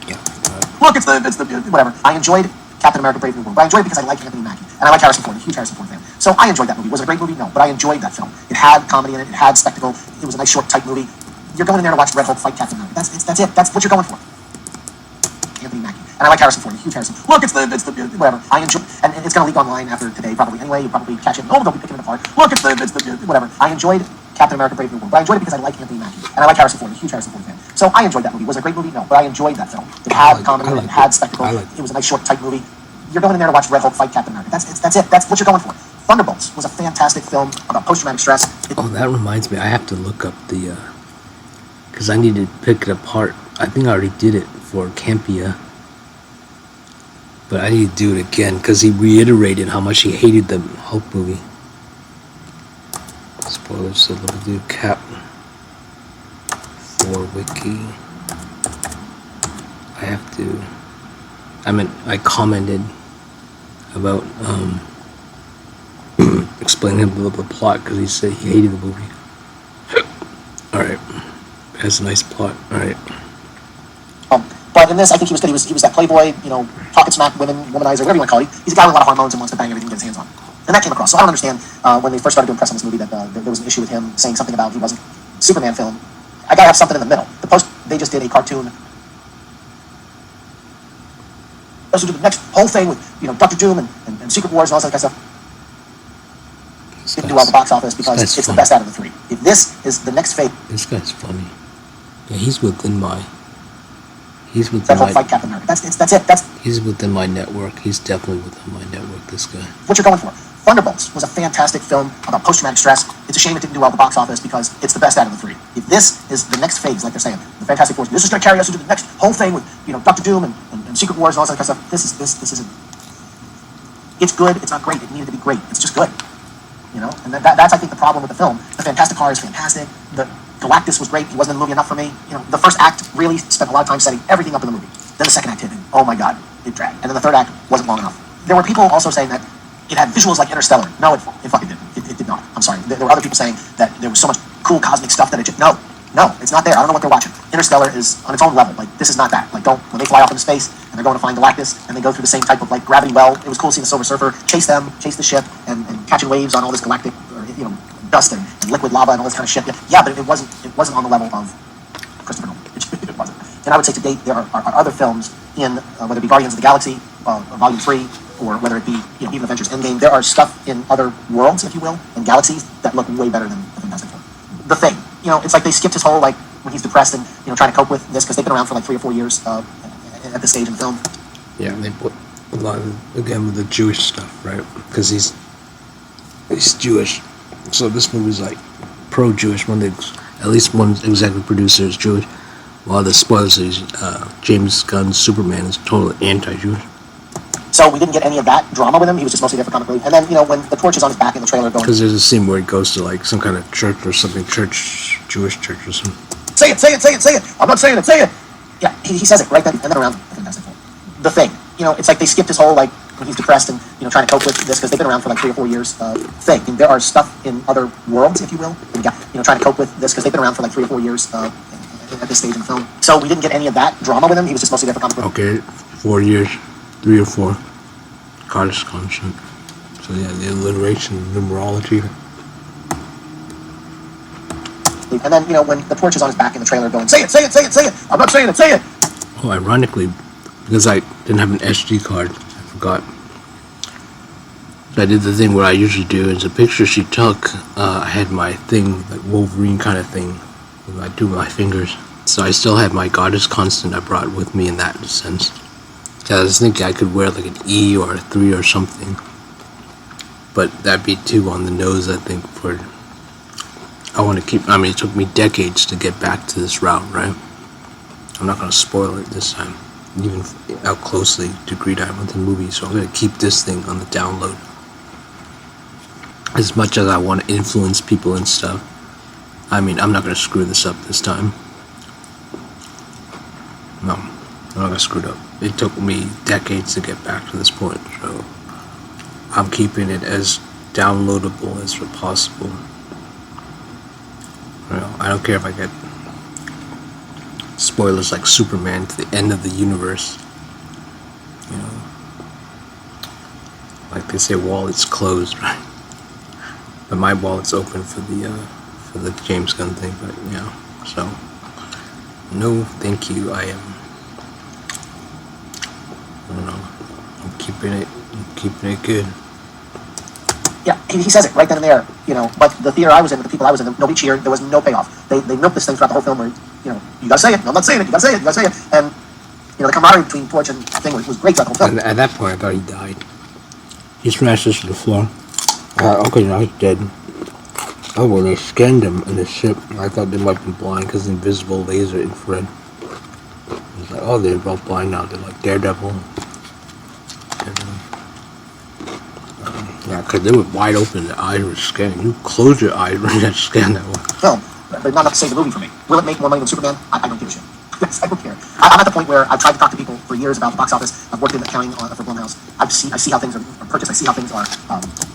Speaker 1: Yeah.
Speaker 2: Look, it's the whatever. I enjoyed Captain America: Brave New World, but I enjoyed it because I like Anthony Mackie and I like Harrison Ford. I'm a huge Harrison Ford fan. So I enjoyed that movie. Was it a great movie? No, but I enjoyed that film. It had comedy in it. It had spectacle. It was a nice, short, tight movie. You're going in there to watch Red Hulk fight Captain America. That's it. That's what you're going for. Anthony Mackie. And I like Harrison Ford. I'm a huge Harrison. Look, it's the whatever. I enjoy, and it's going to leak online after today probably anyway. You'll probably catch it. Oh, don't be picking it apart. Look, it's the whatever. I enjoyed Captain America: Brave New World, but I enjoyed it because I like Anthony Mackie and I like Harrison Ford. I'm a huge Harrison Ford fan. So I enjoyed that movie. Was it a great movie? No, but I enjoyed that film. It had comedy. It had spectacle. It was a nice, short, tight movie. You're going in there to watch Red Hulk fight Captain America. That's it. That's what you're going for. Thunderbolts was a fantastic film about post-traumatic stress.
Speaker 1: Oh, that reminds me. I have to look up the because I need to pick it apart. I think I already did it for Campia. But I need to do it again because he reiterated how much he hated the Hulk movie. Spoilers, so let me do Cap for Wiki. I have to. I commented about explaining the plot because he said he hated the movie. Alright. It has a nice plot. Alright.
Speaker 2: But in this, I think he was good. He was that playboy, talking smack, womanizer, whatever you want to call it. He's a guy with a lot of hormones and wants to bang everything he gets his hands on. And that came across. So I don't understand when they first started doing press on this movie that there was an issue with him saying something about he wasn't Superman film. I gotta have something in the middle. They just did a cartoon. Let's do the next whole thing with Dr. Doom and Secret Wars and all that kind of stuff. Didn't do well at the box office because it's the best out of the three. If this is the next phase,
Speaker 1: this guy's funny. Yeah, he's within my. He's within
Speaker 2: that whole fight Captain America. That's it.
Speaker 1: He's within my network. He's definitely within my network. This guy.
Speaker 2: What you're going for? Thunderbolts was a fantastic film about post-traumatic stress. It's a shame it didn't do well at the box office because it's the best out of the three. If this is the next phase, like they're saying, the Fantastic Four, this is going to carry us into the next whole thing with Dr. Doom and Secret Wars and all that kind of stuff. This isn't. It's good. It's not great. It needed to be great. It's just good. And that's I think the problem with the film. The Fantastic Car is fantastic. The Galactus was great. He wasn't in the movie enough for me. The first act really spent a lot of time setting everything up in the movie. Then the second act hit, and oh my god, it dragged. And then the third act wasn't long enough. There were people also saying that it had visuals like Interstellar. No, it fucking didn't. It did not. I'm sorry. There were other people saying that there was so much cool cosmic stuff that it just... No, it's not there. I don't know what they're watching. Interstellar is on its own level. Like, this is not that. Like, when they fly off into space, and they're going to find Galactus, and they go through the same type of, gravity well, it was cool seeing the Silver Surfer chase the ship, and catching waves on all this galactic, dust and liquid lava and all this kind of shit. Yeah, but it wasn't on the level of Christopher Nolan. It wasn't. And I would say to date, there are other films in, whether it be Guardians of the Galaxy, Volume 3, or whether it be, even Avengers Endgame, there are stuff in other worlds, if you will, and galaxies that look way better than the Fantastic Four. The Thing, it's like they skipped his whole, when he's depressed and, trying to cope with this, because they've been around for 3 or 4 years at this stage in the film.
Speaker 1: Yeah, they put a lot of, again, with the Jewish stuff, right? Because he's Jewish. So this movie's pro-Jewish. At least one executive producer is Jewish. While the spoilers is James Gunn's Superman is totally anti-Jewish.
Speaker 2: So we didn't get any of that drama with him. He was just mostly there for comic relief. And then when the torch is on his back in the trailer going.
Speaker 1: Because there's a scene where he goes to some kind of church or something, Jewish church or something.
Speaker 2: Say it. I'm not saying it. Say it. Yeah, he says it right then and then around. The Thing. It's like they skipped his whole when he's depressed and trying to cope with this because they've been around for 3 or 4 years. Thing. And there are stuff in other worlds, if you will, and trying to cope with this because they've been around for 3 or 4 years at this stage in the film. So we didn't get any of that drama with him. He was just mostly there for comic relief.
Speaker 1: Okay, 4 years, 3 or 4. Goddess constant. So yeah, the alliteration, numerology.
Speaker 2: And then when the torch is on his back in the trailer going, say it. I'm not saying it. Say it.
Speaker 1: Oh, ironically, because I didn't have an SD card, I forgot. So I did the thing where I usually do. Is a picture she took. I had my thing, Wolverine kind of thing. I do my fingers. So I still have my goddess constant I brought with me in that sense. I was thinking I could wear like an E or a 3 or something, but that'd be too on the nose, I think. I want to keep. I mean, it took me decades to get back to this route, right? I'm not gonna spoil it this time, even how closely agreed I am with the movie. So I'm gonna keep this thing on the download. As much as I want to influence people and stuff, I mean, I'm not gonna screw this up this time. No, I'm not gonna screw it up. It took me decades to get back to this point, so I'm keeping it as downloadable as possible. I don't care if I get spoilers like Superman to the end of the universe. You know, like they say, wallet's closed, right? But my wallet's open for the James Gunn thing. But yeah, so no, thank you. I don't know. I'm keeping it good.
Speaker 2: Yeah, he says it right then and there, you know, but the theater I was in, with the people I was in, nobody cheered, there was no payoff. They milked this thing throughout the whole film where, you know, you gotta say it, no, I'm not saying it, you gotta say it, you gotta say it. And, you know, the camaraderie between Torch and thing was great throughout the whole film.
Speaker 1: And at that point, I thought he died. He smashed this to the floor. Okay, now he's dead. Oh, well, they scanned him in the ship. I thought they might have been blind because the invisible laser infrared. It was like, oh, they're both blind now. They're like Daredevil. Yeah, because they were wide open, the eyes were scanning. You close your eyes when you scan that one.
Speaker 2: Film, but not enough to save the movie for me. Will it make more money than Superman? I don't give a shit. Yes, I don't care. I'm at the point where I've tried to talk to people for years about the box office. I've worked in accounting for Blumhouse. I see how things are purchased. I see how things are.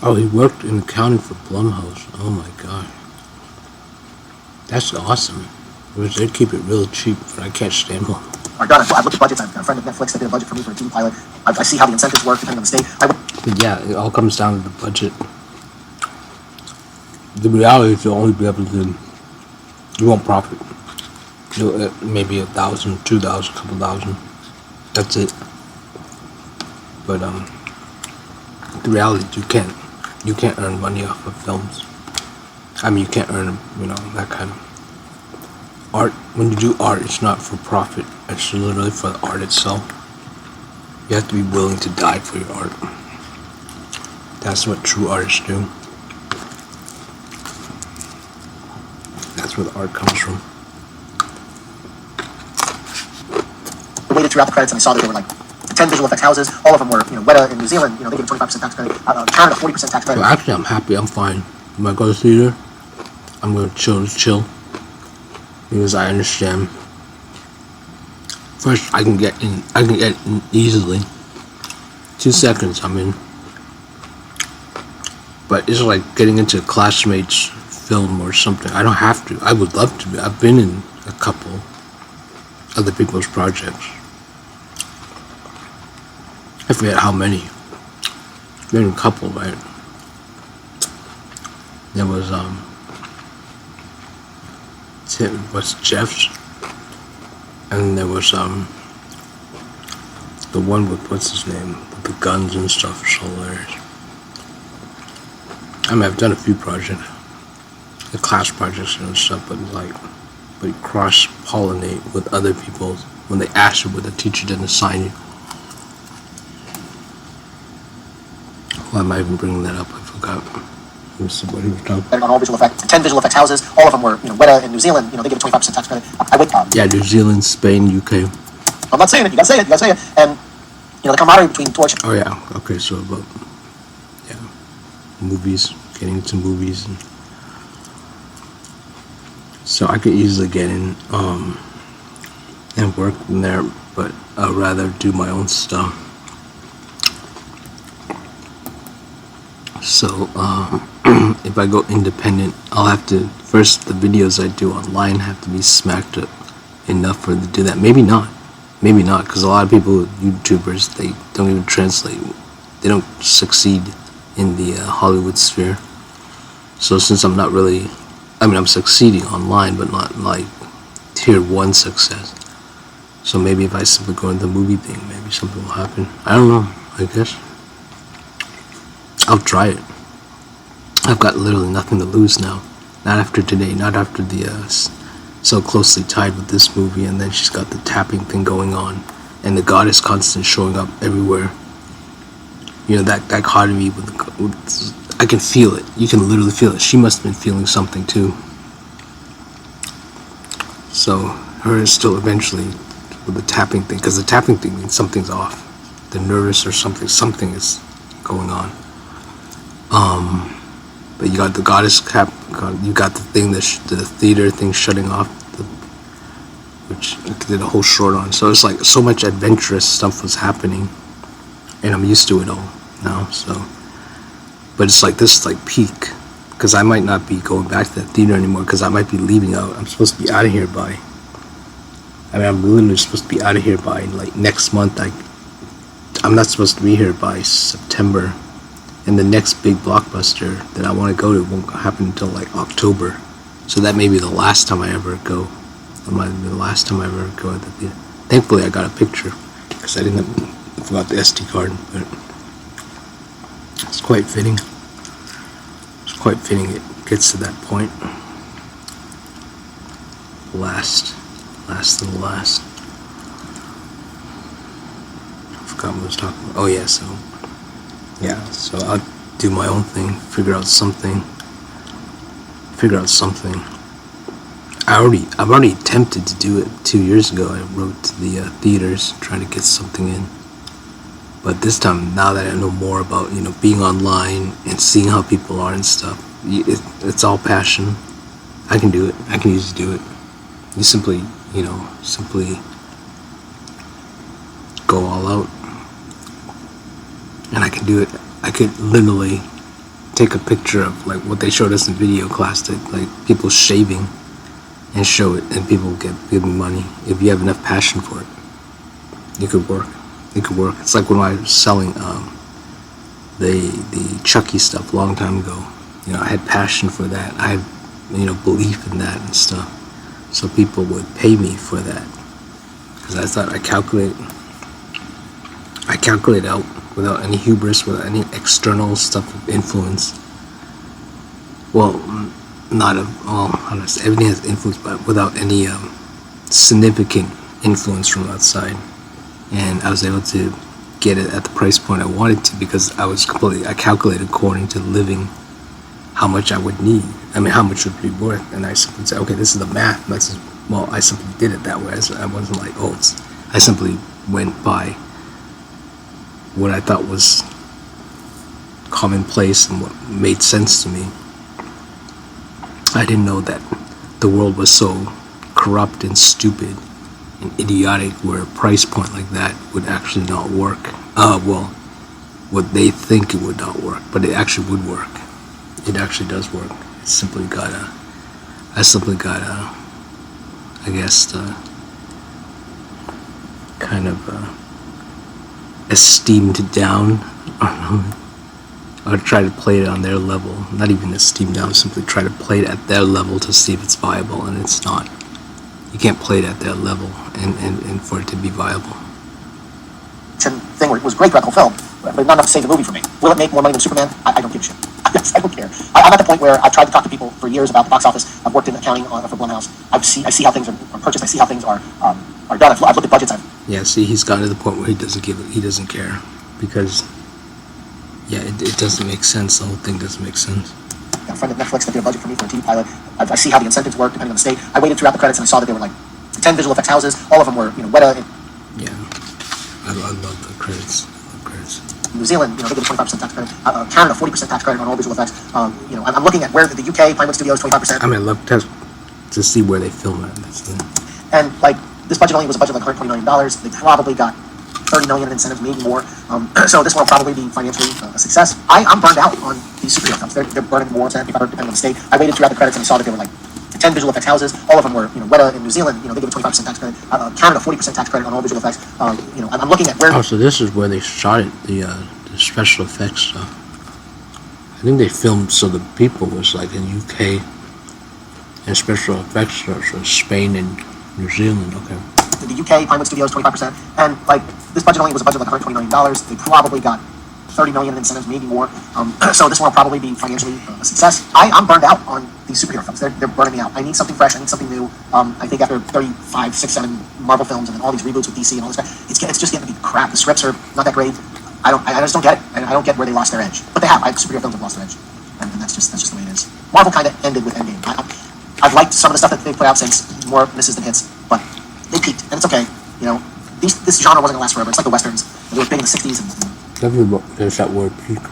Speaker 1: Oh, he worked in accounting for Blumhouse. Oh my god. That's awesome. They keep it real cheap, but I can't stand one.
Speaker 2: Are done. I've looked at budgets. I've got a friend at Netflix that did a budget for me for a TV pilot. I see how the incentives work depending on the state.
Speaker 1: But yeah, it all comes down to the budget. The reality is you'll only be able to, you won't profit. You'll, maybe 1,000, 2,000, couple thousand. That's it. But the reality is you can't earn money off of films. I mean, you can't earn, you know, that kind of art. When you do art, it's not for profit. It's literally for the art itself. You have to be willing to die for your art. That's what true artists do. That's where the art comes from.
Speaker 2: I waited throughout the credits and I saw that there were like 10 visual effects houses. All of them were, you know, Weta in New Zealand, you know, they give a 25% tax credit. Canada, 40% tax credit.
Speaker 1: Well, actually, I'm happy. I'm fine. When I go to the theater, I'm going to chill. Because I understand. First, I can get in easily. 2 seconds, I'm in. But it's like getting into a classmate's film or something. I don't have to. I would love to be. I've been in a couple other people's projects. I forget how many. Been in a couple, right? There was Jeff's, and there was the one with what's his name, with the guns and stuff. Is hilarious. I mean, I've done a few projects, the class projects and stuff, but you cross-pollinate with other people when they ask you what the teacher didn't assign you. Why am I even bringing that up? I forgot. Let me see what he was talking about.
Speaker 2: On all visual effects, 10 visual effects houses. All of them were, you know, Weta in New Zealand. You know, they give a 25% tax credit. I wait.
Speaker 1: Yeah, New Zealand, Spain, UK.
Speaker 2: I'm not saying it. You gotta say it. You gotta say it. And you know, the camaraderie between Torch.
Speaker 1: Oh yeah. Okay. So about movies, getting into movies, and so I could easily get in and work in there, but I'd rather do my own stuff. So if I go independent, I'll have to first, the videos I do online have to be smacked up enough for them to do that. Maybe not, because a lot of people, YouTubers, they don't even translate. They don't succeed in the Hollywood sphere. So since I'm not really, I mean, I'm succeeding online, but not like tier 1 success. So maybe if I simply go into the movie thing, maybe something will happen. I don't know, I guess. I'll try it. I've got literally nothing to lose now. Not after today, not after the so closely tied with this movie, and then she's got the tapping thing going on. and the goddess constantly showing up everywhere. You know, that dichotomy with I can feel it. You can literally feel it. She must have been feeling something too. So her is still eventually with the tapping thing, because the tapping thing means something's off. They're nervous or something. Something is going on. But you got the goddess cap. You got the thing the theater thing shutting off, which I did a whole short on. So it's like so much adventurous stuff was happening, and I'm used to it all now. So, but it's like this is like peak, because I might not be going back to that theater anymore, because I might be leaving out. I'm supposed to be out of here by. I mean, I'm literally supposed to be out of here by like next month. I'm not supposed to be here by September, and the next big blockbuster that I want to go to won't happen until like October. So that may be the last time I ever go. That might be the last time I ever go at the theater. Thankfully, I got a picture, because I forgot the SD card, but it's quite fitting. It's quite fitting it gets to that point. Last. I forgot what I was talking about. Oh yeah, so I'll do my own thing, figure out something. I've already attempted to do it 2 years ago. I wrote to the theaters trying to get something in. But this time, now that I know more about, you know, being online and seeing how people are and stuff, it's all passion. I can do it. I can usually do it. You simply go all out. And I can do it. I could literally take a picture of like what they showed us in video class, like people shaving, and show it, and people give me money. If you have enough passion for it, it could work. It's like when I was selling the Chucky stuff a long time ago. You know, I had passion for that. I had, you know, belief in that and stuff. So people would pay me for that, because I thought I calculate out without any hubris, without any external stuff of influence. Well, everything has influence, but without any significant influence from outside. And I was able to get it at the price point I wanted to, because I calculated according to living how much I would need. I mean, how much would be worth. And I simply said, okay, this is the math. I simply did it that way. I wasn't like, I simply went by what I thought was commonplace and what made sense to me. I didn't know that the world was so corrupt and stupid and idiotic where a price point like that would actually not work. What they think it would not work, but it actually would work. It actually does work. I simply gotta, I guess, kind of esteemed down, or try to play it on their level. Not even esteemed down, simply try to play it at their level to see if it's viable, and it's not. You can't play it at their level and for it to be viable.
Speaker 2: Thing where it was great throughout the whole film, but not enough to save the movie for me. Will it make more money than Superman? I don't give a shit. I don't care. I'm at the point where I've tried to talk to people for years about the box office. I've worked in accounting for Blumhouse. I see how things are purchased. I see how things are done. I've looked at budgets.
Speaker 1: Yeah, see, he's gotten to the point where he doesn't care, because it doesn't make sense. The whole thing doesn't make sense.
Speaker 2: A friend at Netflix that did a budget for me for a TV pilot. I see how the incentives work depending on the state. I waited throughout the credits and I saw that there were like 10 visual effects houses. All of them were, Weta.
Speaker 1: Yeah, I love the credits.
Speaker 2: New Zealand, they get a 25% tax credit. Canada, 40% tax credit on all visual effects. I'm looking at where the UK, Pinewood Studios, 25%.
Speaker 1: I mean, I love to see where they film it.
Speaker 2: And like this budget only was a budget of like $120 million. They probably got $30 million in incentives, maybe more. So this one will probably be financially a success. I'm burned out on these superhero films. They're burning more than depending on the state. I waited throughout the credits and I saw that there were like 10 visual effects houses. All of them were, Weta in New Zealand. They give a 25% tax credit. Canada, 40% tax credit on all visual effects. I'm looking at where.
Speaker 1: Oh, so this is where they shot it, the special effects stuff. I think they filmed so the people was like in UK, and special effects stuff was Spain and New Zealand. Okay.
Speaker 2: The UK, Pinewood Studios, 25%. And like this budget only was a budget of like $120 million. They probably got 30 million in incentives, maybe more. So this one will probably be financially a success. I'm burned out on these superhero films. They're burning me out. I need something fresh. I need something new. I think after 35, 6, 7 Marvel films and then all these reboots with DC and all this stuff, it's just getting to be crap. The scripts are not that great. I just don't get it. I don't get where they lost their edge. But they have. Superhero films have lost their edge. And that's just the way it is. Marvel kind of ended with Endgame. I've liked some of the stuff that they've put out since, more misses than hits, but they peaked, and it's okay. You know, this genre wasn't gonna last forever. It's like the westerns. They were big in the 60s and
Speaker 1: There's that word, peak.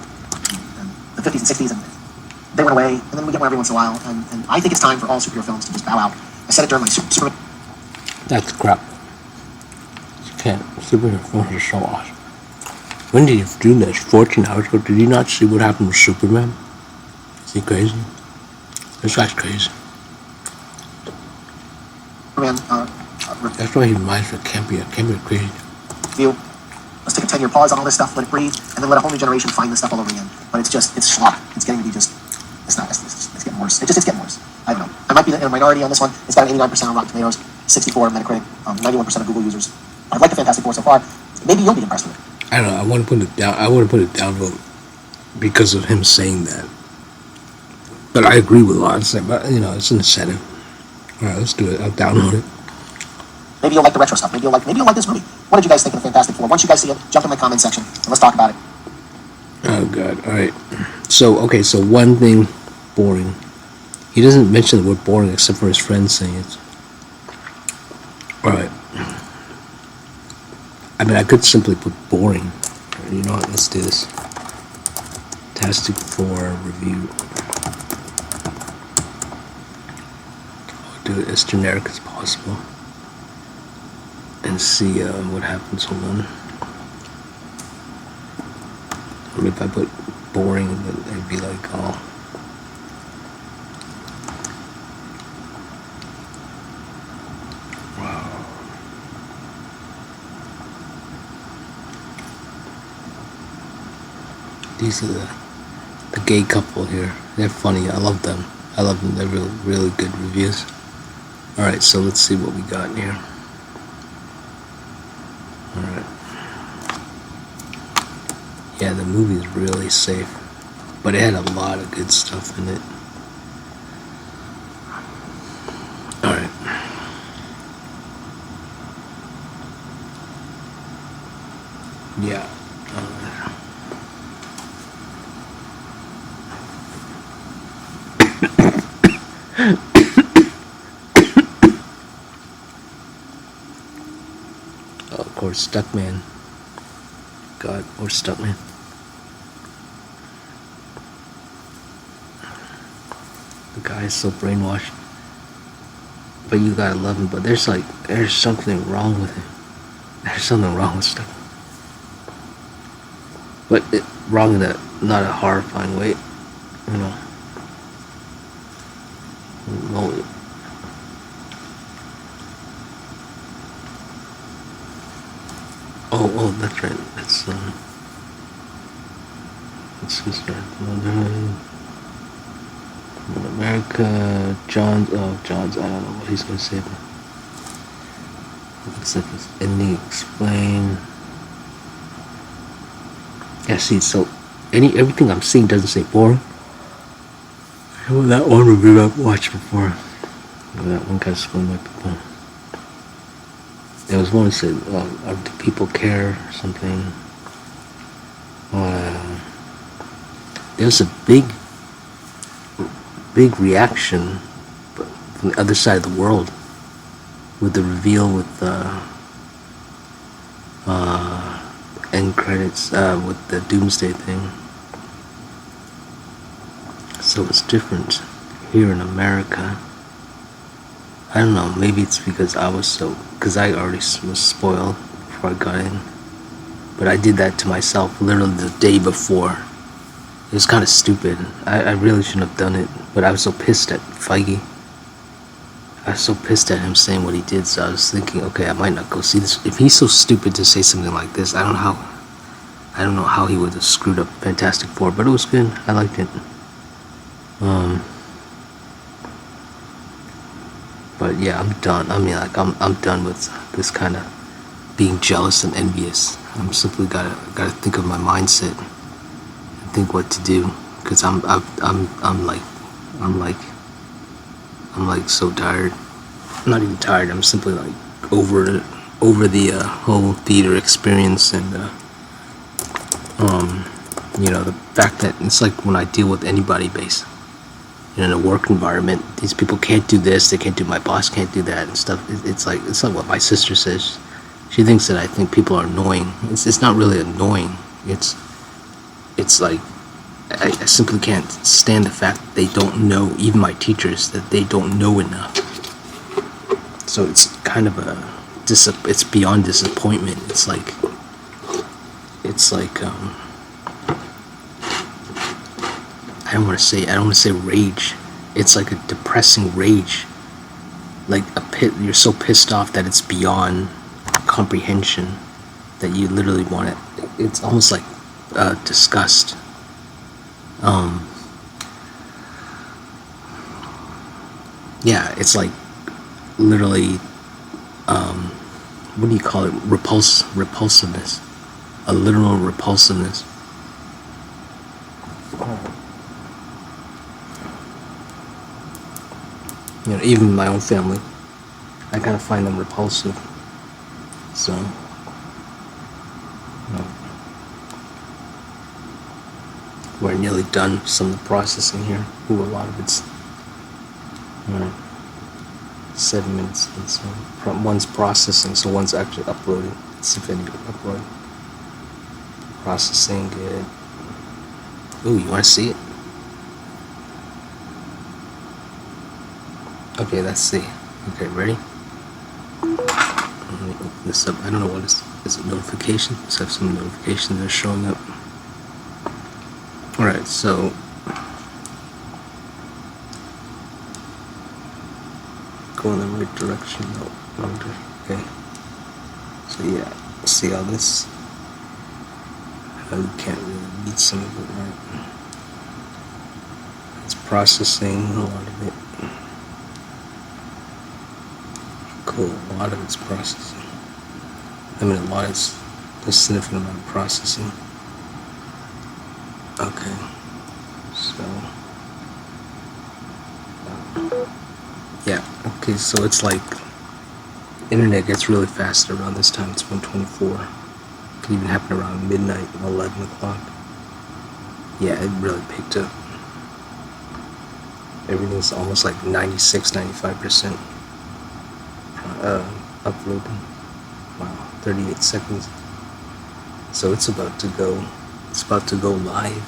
Speaker 2: the 50s and 60s, and they went away, and then we get one every once in a while, and I think it's time for all superhero films to just bow out. I said it during my Superman.
Speaker 1: That's crap. You can't. Superhero films are so awesome. When did you do this? 14 hours ago? Did you not see what happened with Superman? Is he crazy? This guy's crazy. That's why he reminds me of Campy. Campy crazy.
Speaker 2: View. Let's take a 10-year pause on all this stuff, let it breathe, and then let a whole new generation find this stuff all over again. But it's schlock. It's getting to be just, it's getting worse. It's getting worse. I don't know. I might be in a minority on this one. It's got an 89% on Rotten Tomatoes, 64 on Metacritic, 91% of Google users. I've liked the Fantastic Four so far. Maybe you'll be impressed with it.
Speaker 1: I don't know. I want to put it down. I want to put it down vote because of him saying that. But I agree with a lot of things. But you know, it's an incentive. All right, let's do it. I'll download it.
Speaker 2: Maybe you'll like the retro stuff. Maybe you'll like this movie. What did you guys think of the Fantastic Four? Once you guys see it, jump in my comment section and let's talk about it.
Speaker 1: Oh God! All right. So one thing, boring. He doesn't mention the word boring except for his friends saying it. All right. I mean, I could simply put boring. You know what? Let's do this. Fantastic Four review. I'll do it as generic as possible. And see what happens. Hold on. Or if I put boring, then it'd be like, oh. Wow. These are the gay couple here. They're funny. I love them. They're really good reviews. Alright, so let's see what we got here. Alright. Yeah, the movie is really safe. But it had a lot of good stuff in it. Alright. Yeah. Of course, Stuckman. God, or Stuckman. The guy is so brainwashed. But you gotta love him. But there's something wrong with him. There's something wrong with Stuckman. But wrong in not a horrifying way, you know. No. Oh, that's right. That's who's that? America, John's. I don't know what he's gonna say. But it looks like it's ending. Explain. Yeah, see, so everything I'm seeing doesn't say boring. Well, that one review I've watched before. That one kind of spun my people. There was one that said, do people care or something? There was a big reaction from the other side of the world with the reveal with the end credits, with the Doomsday thing. So it's different here in America. I don't know, maybe it's because I already was spoiled before I got in. But I did that to myself literally the day before. It was kind of stupid. I really shouldn't have done it, but I was so pissed at Feige. I was so pissed at him saying what he did, so I was thinking, okay, I might not go see this. If he's so stupid to say something like this, I don't know how he would have screwed up Fantastic Four, but it was good. I liked it. But yeah, I'm done. I mean, like, I'm done with this kind of being jealous and envious. I'm simply gotta think of my mindset think what to do, because I'm like so tired. I'm not even tired. I'm simply like over the whole theater experience, and the fact that it's like when I deal with anybody based in a work environment, these people can't do this, they can't do, my boss can't do that and stuff. It's like what my sister says. She thinks that I think people are annoying. It's not really annoying. It's like I simply can't stand the fact that they don't know, even my teachers, that they don't know enough. So it's kind of it's beyond disappointment. It's like I don't want to say rage. It's like a depressing rage. Like you're so pissed off that it's beyond comprehension that you literally want it. It's almost like disgust. Yeah, it's like literally, what do you call it? Repulsiveness. A literal repulsiveness. Even my own family, I kind of find them repulsive. So, we're nearly done some of the processing here. A lot of it's 7 minutes, and so one's processing, so one's actually uploading. Let's see if anybody uploaded. Processing, good. Ooh, you want to see it? Okay, let's see. Okay, ready? Let me open this up. I don't know what is it notification? Let's have some notifications that are showing up. Alright, so go in the right direction. No, wrong direction. Okay. So yeah, see all this? You can't really read some of it, right? It's processing a lot of it. Cool, a lot of it's processing. I mean, a significant amount of processing. Okay, so yeah, okay, so it's like internet gets really fast around this time. It's 1:24. It could even happen around midnight, 11 o'clock. Yeah, it really picked up. Everything's almost like 96-95% uploading. Wow, 38 seconds. So it's about to go. It's about to go live.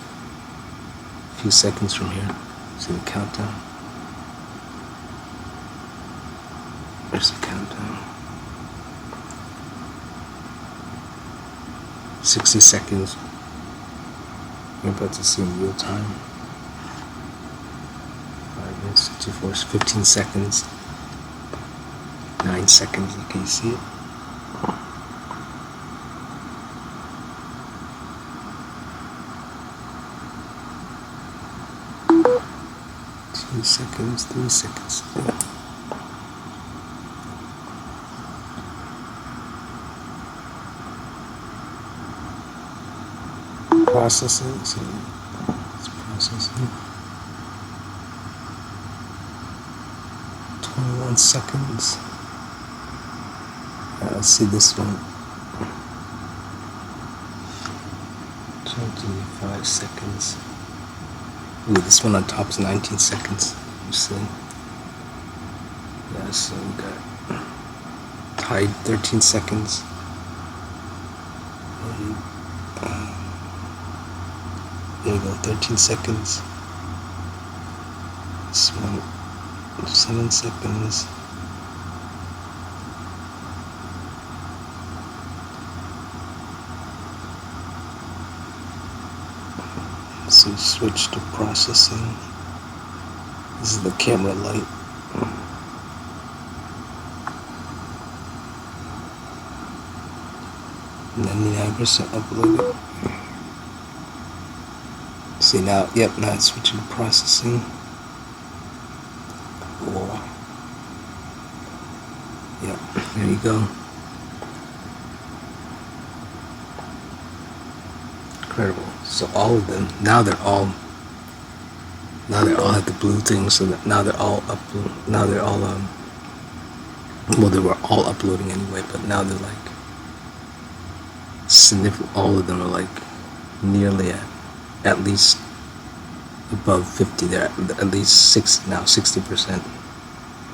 Speaker 1: A few seconds from here. See the countdown. There's the countdown. 60 seconds. You're about to see in real time. 5 minutes, 54, 15 seconds. 9 seconds. Can you see it? 2 seconds, 3 seconds. Yeah. Processing, so it's processing. 21 seconds. Let's see this one. 25 seconds. Ooh, this one on top is 19 seconds. You see? Yeah, so we got tied 13 seconds. There you go, 13 seconds. This one, 7 seconds. So switch to processing. This is the camera light. And then 99% uploaded. See now, yep, now it's switching to processing. Cool. Yep, there you go. Incredible. So all of them, now they're all at the blue thing, so that now they're all well, they were all uploading anyway, but now they're like significant. All of them are like nearly at least above 50. They're at least 60 now, 60%.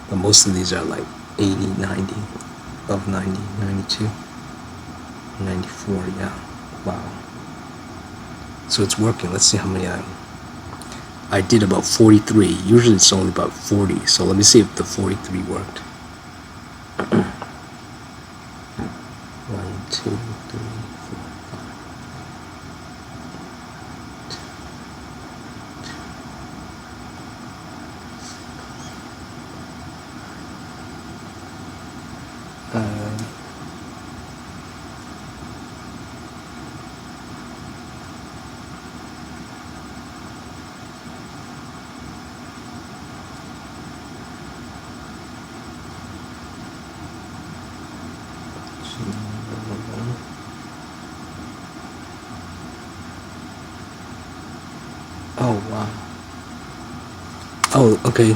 Speaker 1: But most of these are like 80, 90, above 90, 92, 94. Yeah, wow. So it's working. Let's see how many I did. About 43. Usually it's only about 40. So let me see if the 43 worked. 1, 2, 3, 4, 5. Oh wow. Oh, okay.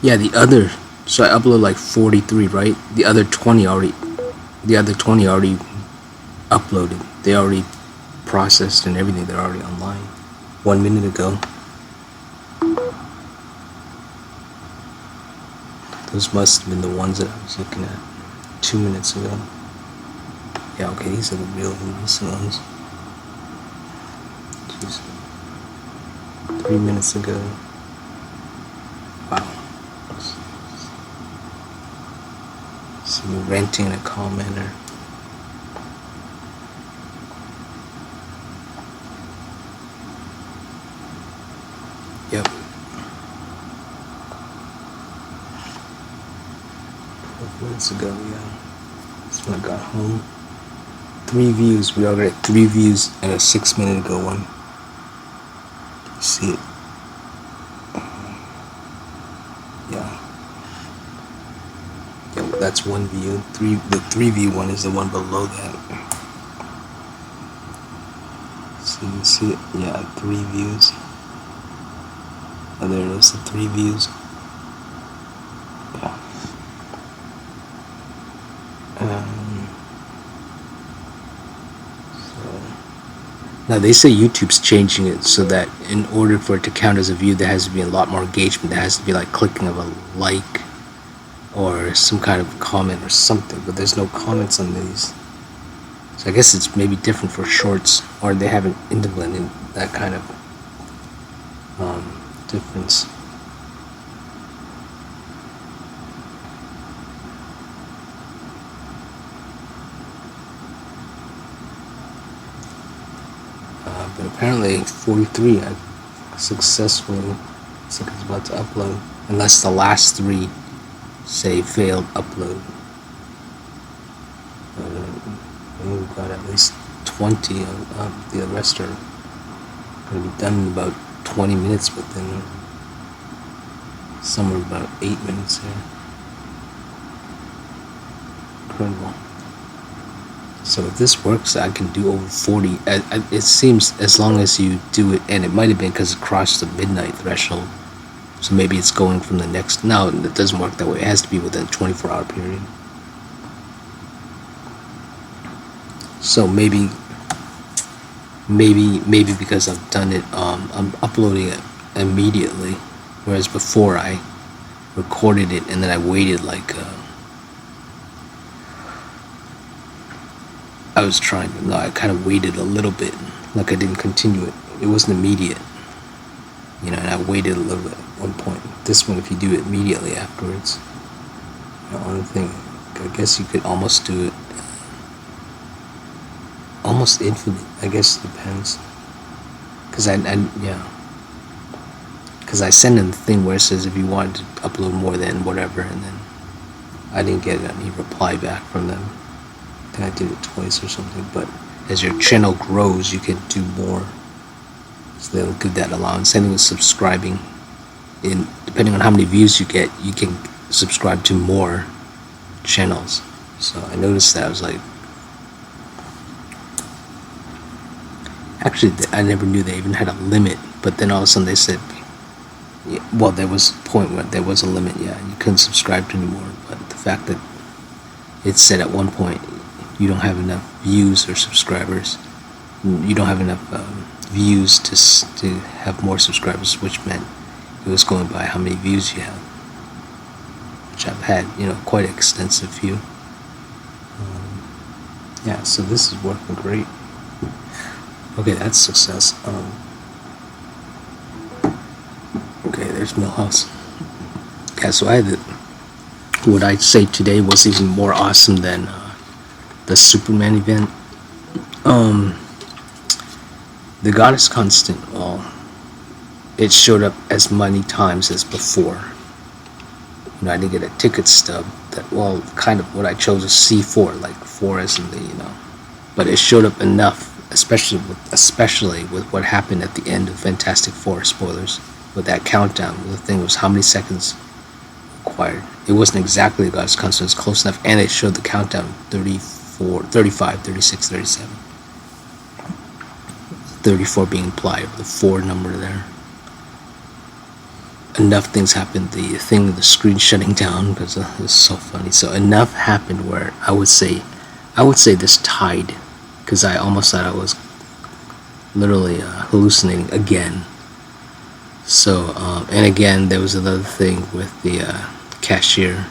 Speaker 1: Yeah, the other. So I upload like 43, right? The other 20 already uploaded. They already processed and everything. They're already online. 1 minute ago. Those must have been the ones that I was looking at 2 minutes ago. Yeah, okay, these are the real recent ones. Jeez. 3 minutes ago. Wow. See me renting a commenter. Yep. 12 minutes ago, yeah. That's when I got home. 3 views. We already had 3 views and a 6 minute ago one. See it? Yeah. Yeah, that's 1 view. The 3 view one is the one below that. So you see it? Yeah, 3 views. Oh, there it is, the 3 views. Yeah. Now they say YouTube's changing it so that in order for it to count as a view, there has to be a lot more engagement. There has to be like clicking of a like or some kind of comment or something, but there's no comments on these. So I guess it's maybe different for shorts, or they haven't implemented that kind of difference. But apparently 43 I successfully, looks like it's about to upload, unless the last 3 say failed upload. We've got at least 20 of the rest are going to be done in about 20 minutes, but then some are about 8 minutes here. Incredible. So if this works, I can do over 40. It seems as long as you do it, and it might have been because it crossed the midnight threshold. So maybe it's going from the next. No, it doesn't work that way. It has to be within a 24-hour period. So maybe because I've done it, I'm uploading it immediately, whereas before I recorded it and then I waited like. I kind of waited a little bit, like I didn't continue it. It wasn't immediate, and I waited a little bit at one point. This one, if you do it immediately afterwards, on the thing, I guess you could almost do it, almost infinite. I guess it depends, because because I send in the thing where it says if you wanted to upload more than whatever, and then I didn't get any reply back from them. I think I did it twice or something, but as your channel grows, you can do more. So they'll give that allowance. Same thing with subscribing. Depending on how many views you get, you can subscribe to more channels. So I noticed that I was like, Actually, I never knew they even had a limit. But then all of a sudden they said, yeah, well, there was a point where there was a limit. Yeah, you couldn't subscribe to anymore. But the fact that it said at one point you don't have enough views or subscribers, you don't have enough views to have more subscribers, which meant it was going by how many views you have, which I've had, quite an extensive few. Yeah, so this is working great. Okay, that's success. Okay, there's Millhouse. Yeah, so what I'd say today was even more awesome than the Superman event. The Goddess Constant, well, it showed up as many times as before. I didn't get a ticket stub. Kind of what I chose is C4, like 4 as in the, but it showed up enough, especially with what happened at the end of Fantastic Four, spoilers, with that countdown. The thing was how many seconds required. It wasn't exactly the Goddess Constant, it was close enough, and it showed the countdown 34, 35, 36, 37. 34 being implied, the 4 number there. Enough things happened. The screen shutting down because it was so funny. So enough happened where I would say this tied, because I almost thought I was literally hallucinating again. So and again there was another thing with the cashier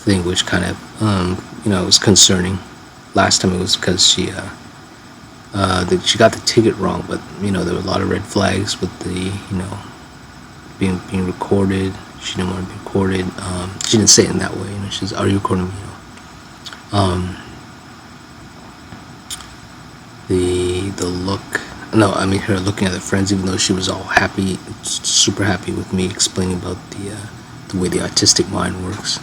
Speaker 1: thing, which kind of was concerning. Last time it was because she got the ticket wrong, but there were a lot of red flags with the being recorded. She didn't want to be recorded. She didn't say it in that way. She says, "Are you recording me?" The look. No, I mean her looking at the friends, even though she was all happy, super happy with me explaining about the way the autistic mind works.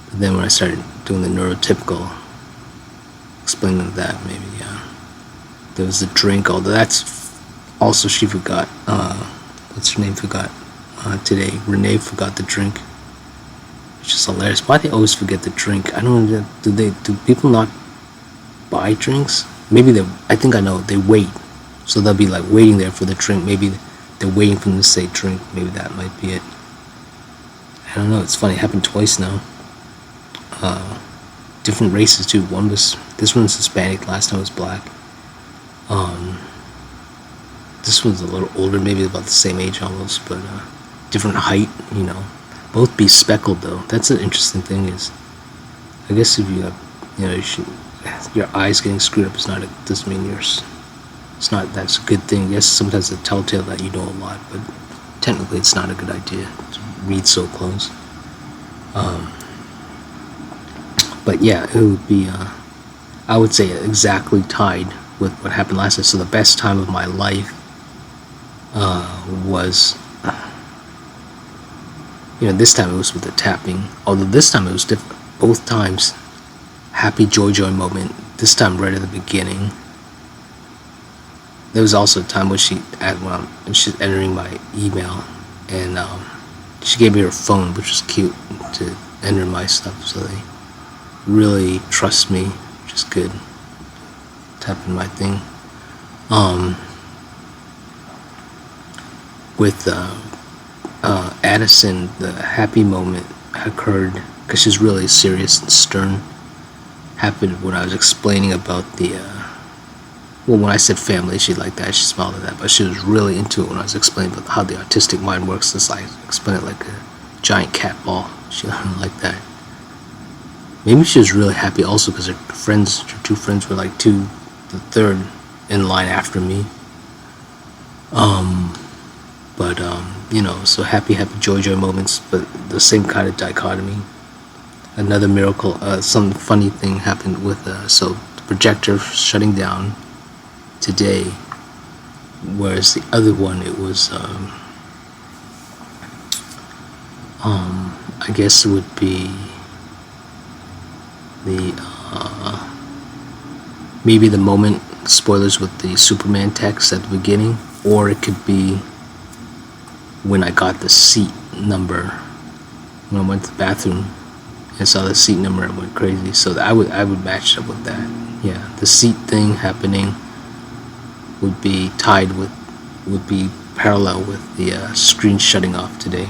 Speaker 1: But then when I started doing the neurotypical, explaining that, maybe there was a drink. Although that's also she forgot. What's her name? Forgot today. Renee forgot the drink, which is hilarious. Why they always forget the drink? I don't know. Do people not buy drinks? Maybe I think I know. They wait, so they'll be like waiting there for the drink. Maybe they're waiting for them to say drink. Maybe that might be it. I don't know. It's funny. It happened twice now. Different races too. This one's Hispanic. Last time was black. This one's a little older, maybe about the same age almost, but different height, Both be speckled though. That's an interesting thing is, I guess if you have, your eyes getting screwed up doesn't mean that's a good thing. Yes, sometimes it's a telltale that you know a lot, but technically it's not a good idea to read so close. But yeah, it would be, I would say exactly tied with what happened last night. So the best time of my life was, this time it was with the tapping, although this time it was different. Both times, happy joy moment. This time right at the beginning. There was also a time when she's entering my email, and she gave me her phone, which was cute, to enter my stuff, so they really trust me, which is good. Tapping my thing. With Addison, the happy moment occurred because she's really serious and stern. Happened when I was explaining about when I said family, she liked that, she smiled at that, but she was really into it when I was explaining about how the autistic mind works. It's like, explain it like a giant cat ball. She liked that. Maybe she was really happy also because her two friends were like the third in line after me. So happy joy moments, but the same kind of dichotomy. Another miracle, some funny thing happened with, so the projector shutting down today, whereas the other one, it was, I guess it would be maybe the moment, spoilers with the Superman text at the beginning, or it could be when I got the seat number, when I went to the bathroom and saw the seat number and went crazy. So I would match up with that. Yeah, the seat thing happening, would be parallel with the screen shutting off today.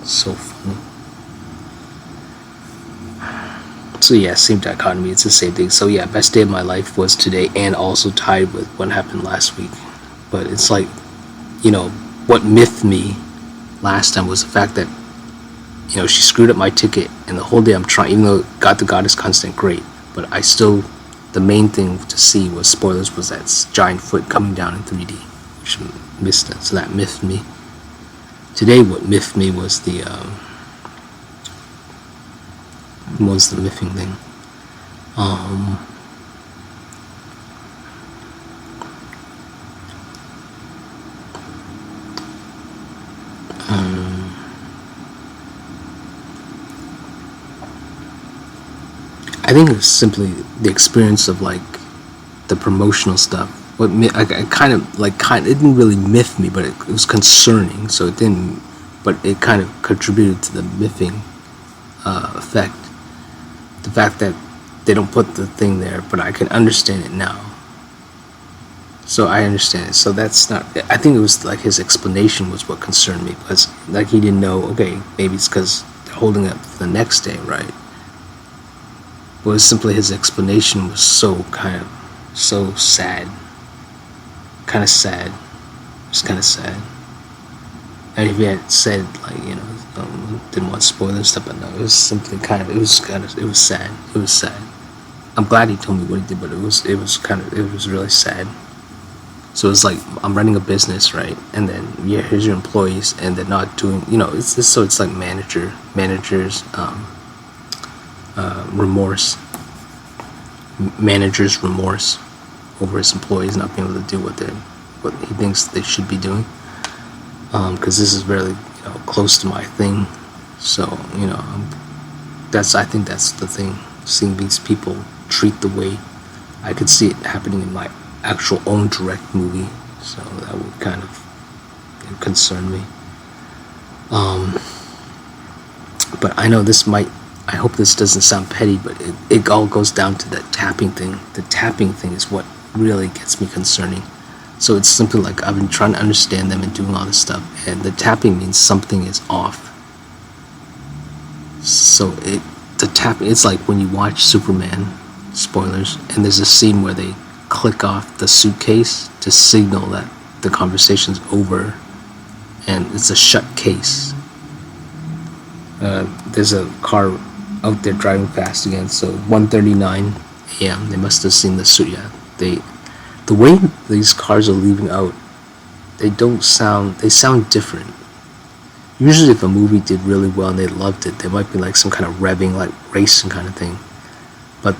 Speaker 1: So funny. So yeah, same dichotomy, it's the same thing. So yeah, best day of my life was today, and also tied with what happened last week. But it's like, you know, what miffed me last time was the fact that, you know, she screwed up my ticket, and the whole day I'm trying, even though God the Goddess Constant, great, but I still, the main thing to see was, spoilers, was that giant foot coming down in 3D, which missed it, so that miffed me. Today, what miffed me was the miffing thing. I think it's simply the experience of like the promotional stuff. What it didn't really miff me, but it was concerning. So it didn't, but it kind of contributed to the miffing effect. The fact that they don't put the thing there, but I can understand it now. So I understand it. So that's not. I think it was like his explanation was what concerned me, because like he didn't know. Okay, maybe it's because they're holding it for the next day, right? But it was simply his explanation was so sad. Kind of sad. It's kind of sad. And if he had said, like, you know, didn't want to spoil and stuff, but no, it was simply it was sad. It was sad. I'm glad he told me what he did, but it was really sad. So it's like, I'm running a business, right? And then, yeah, here's your employees, and they're not doing, you know, it's like managers, remorse. Manager's remorse over his employees not being able to do what he thinks they should be doing. Because this is really, you know, close to my thing. So, you know, I think that's the thing. Seeing these people treat the way I could see it happening in my actual own direct movie. So that would kind of concern me. But I know I hope this doesn't sound petty, but it all goes down to that tapping thing. The tapping thing is what really gets me concerning. So it's simply like I've been trying to understand them and doing all this stuff, and the tapping means something is off. So the tapping, it's like when you watch Superman, spoilers, and there's a scene where they click off the suitcase to signal that the conversation's over, and it's a shut case. There's a car out there driving fast again, so 1:39 a.m. They must have seen the suit. Yeah, the way these cars are leaving out, they sound different. Usually if a movie did really well and they loved it, there might be like some kind of revving, like racing kind of thing. But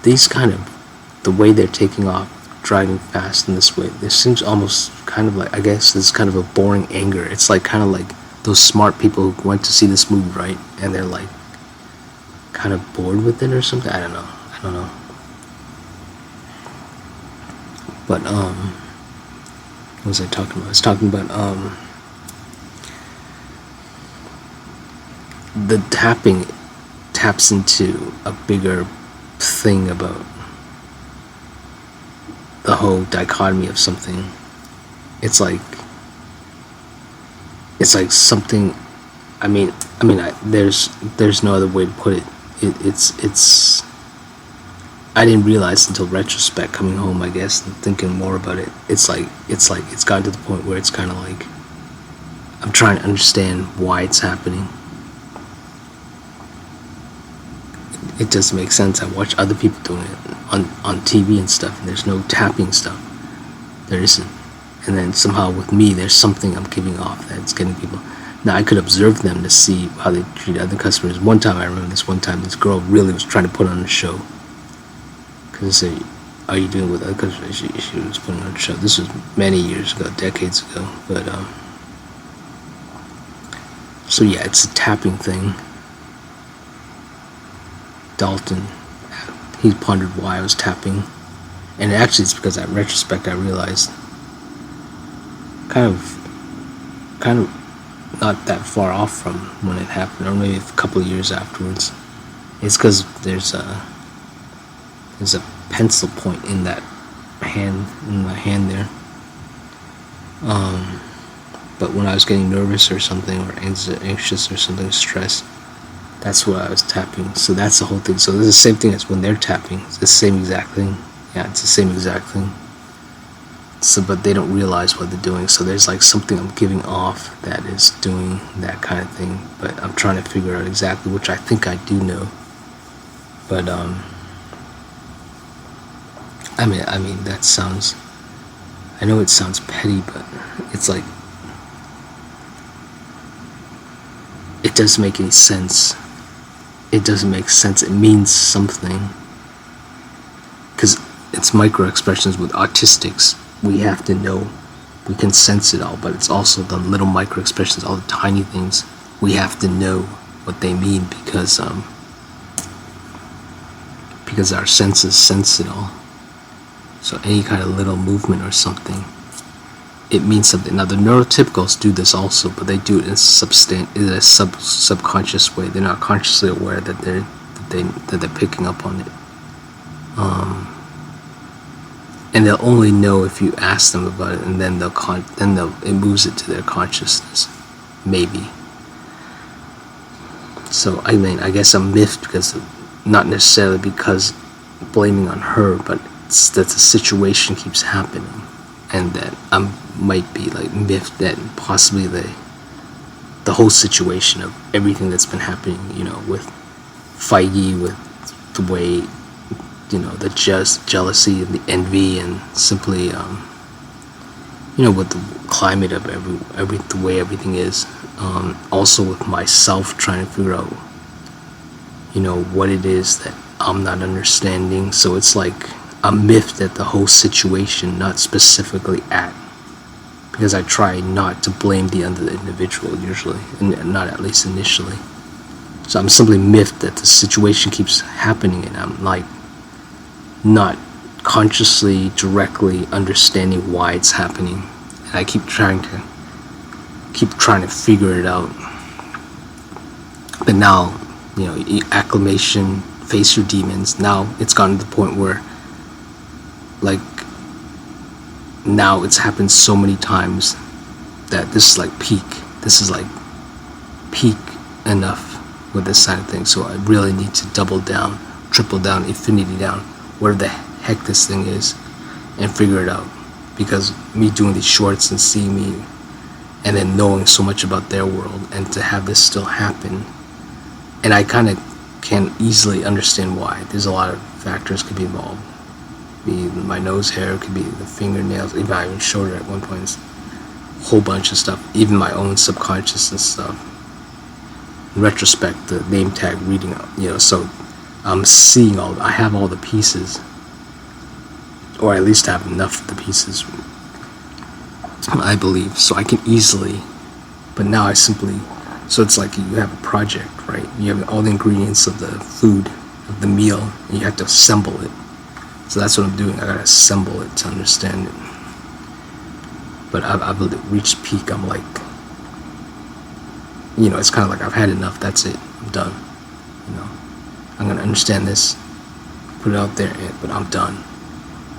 Speaker 1: the way they're taking off, driving fast in this way, there seems almost kind of like, I guess there's kind of a boring anger. It's like kind of like those smart people who went to see this movie, right? And they're like kind of bored with it or something. I don't know. But what was I talking about? I was talking about the tapping taps into a bigger thing about the whole dichotomy of something. It's like something. I mean, there's no other way to put it. It's. I didn't realize until retrospect, coming home, I guess, and thinking more about it. It's gotten to the point where it's kind of like I'm trying to understand why it's happening. It doesn't make sense. I watch other people doing it on TV and stuff, and there's no tapping stuff. There isn't. And then somehow with me, there's something I'm giving off that's getting people. Now, I could observe them to see how they treat other customers. One time, I remember this girl really was trying to put on a show. Because I said, are you doing with other customers? She was putting on a show. This was many years ago, decades ago. But, so yeah, it's a tapping thing. Dalton, he pondered why I was tapping. And actually, it's because in retrospect, I realized kind of not that far off from when it happened, or maybe a couple of years afterwards. It's because there's a pencil point in that hand there. But when I was getting nervous or something, or anxious or something, stressed, that's what I was tapping. So that's the whole thing. So it's the same thing as when they're tapping. It's the same exact thing. Yeah, it's the same exact thing. So, but they don't realize what they're doing. So there's like something I'm giving off that is doing that kind of thing. But I'm trying to figure out exactly, which I think I do know. But I mean that sounds, I know it sounds petty, but it's like, it doesn't make any sense. It doesn't make sense. It means something. Because it's micro expressions with autistics. We have to know. We can sense it all, but it's also the little micro expressions, all the tiny things. We have to know what they mean because our senses sense it all. So any kind of little movement or something, it means something. Now the neurotypicals do this also, but they do it in a subconscious way. They're not consciously aware that they're picking up on it. And they'll only know if you ask them about it, and then it moves it to their consciousness, maybe. So I mean, I guess I'm miffed because, not necessarily because blaming on her, but it's that the situation keeps happening, and that I might be like miffed that possibly the whole situation of everything that's been happening, you know, with Feige, with the way, you know, the jealousy and the envy, and simply, you know, with the climate of the way everything is. Also with myself trying to figure out, you know, what it is that I'm not understanding. So it's like I'm miffed at the whole situation, not specifically at, because I try not to blame the other individual usually, and not at least initially. So I'm simply miffed that the situation keeps happening, and I'm like not consciously directly understanding why it's happening, and I keep trying to figure it out. But now, you know, acclamation, face your demons. Now it's gotten to the point where, like, now it's happened so many times that this is like peak. This is like peak enough with this side of things. So I really need to double down, triple down, infinity down, whatever the heck this thing is, and figure it out. Because me doing these shorts and seeing me, and then knowing so much about their world, and to have this still happen, and I kind of can easily understand why. There's a lot of factors could be involved. Be my nose hair, could be the fingernails, even I even showed her at one point. It's a whole bunch of stuff, even my own subconscious and stuff. In retrospect, the name tag reading, you know, so I'm seeing I have all the pieces, or at least have enough of the pieces, I believe, so I can easily, but now I simply, so it's like you have a project, right? You have all the ingredients of the food, of the meal, and you have to assemble it. So that's what I'm doing. I gotta assemble it to understand it. But I've reached peak. I'm like, you know, it's kind of like I've had enough. That's it. I'm done. You know, I'm gonna understand this, put it out there, but I'm done.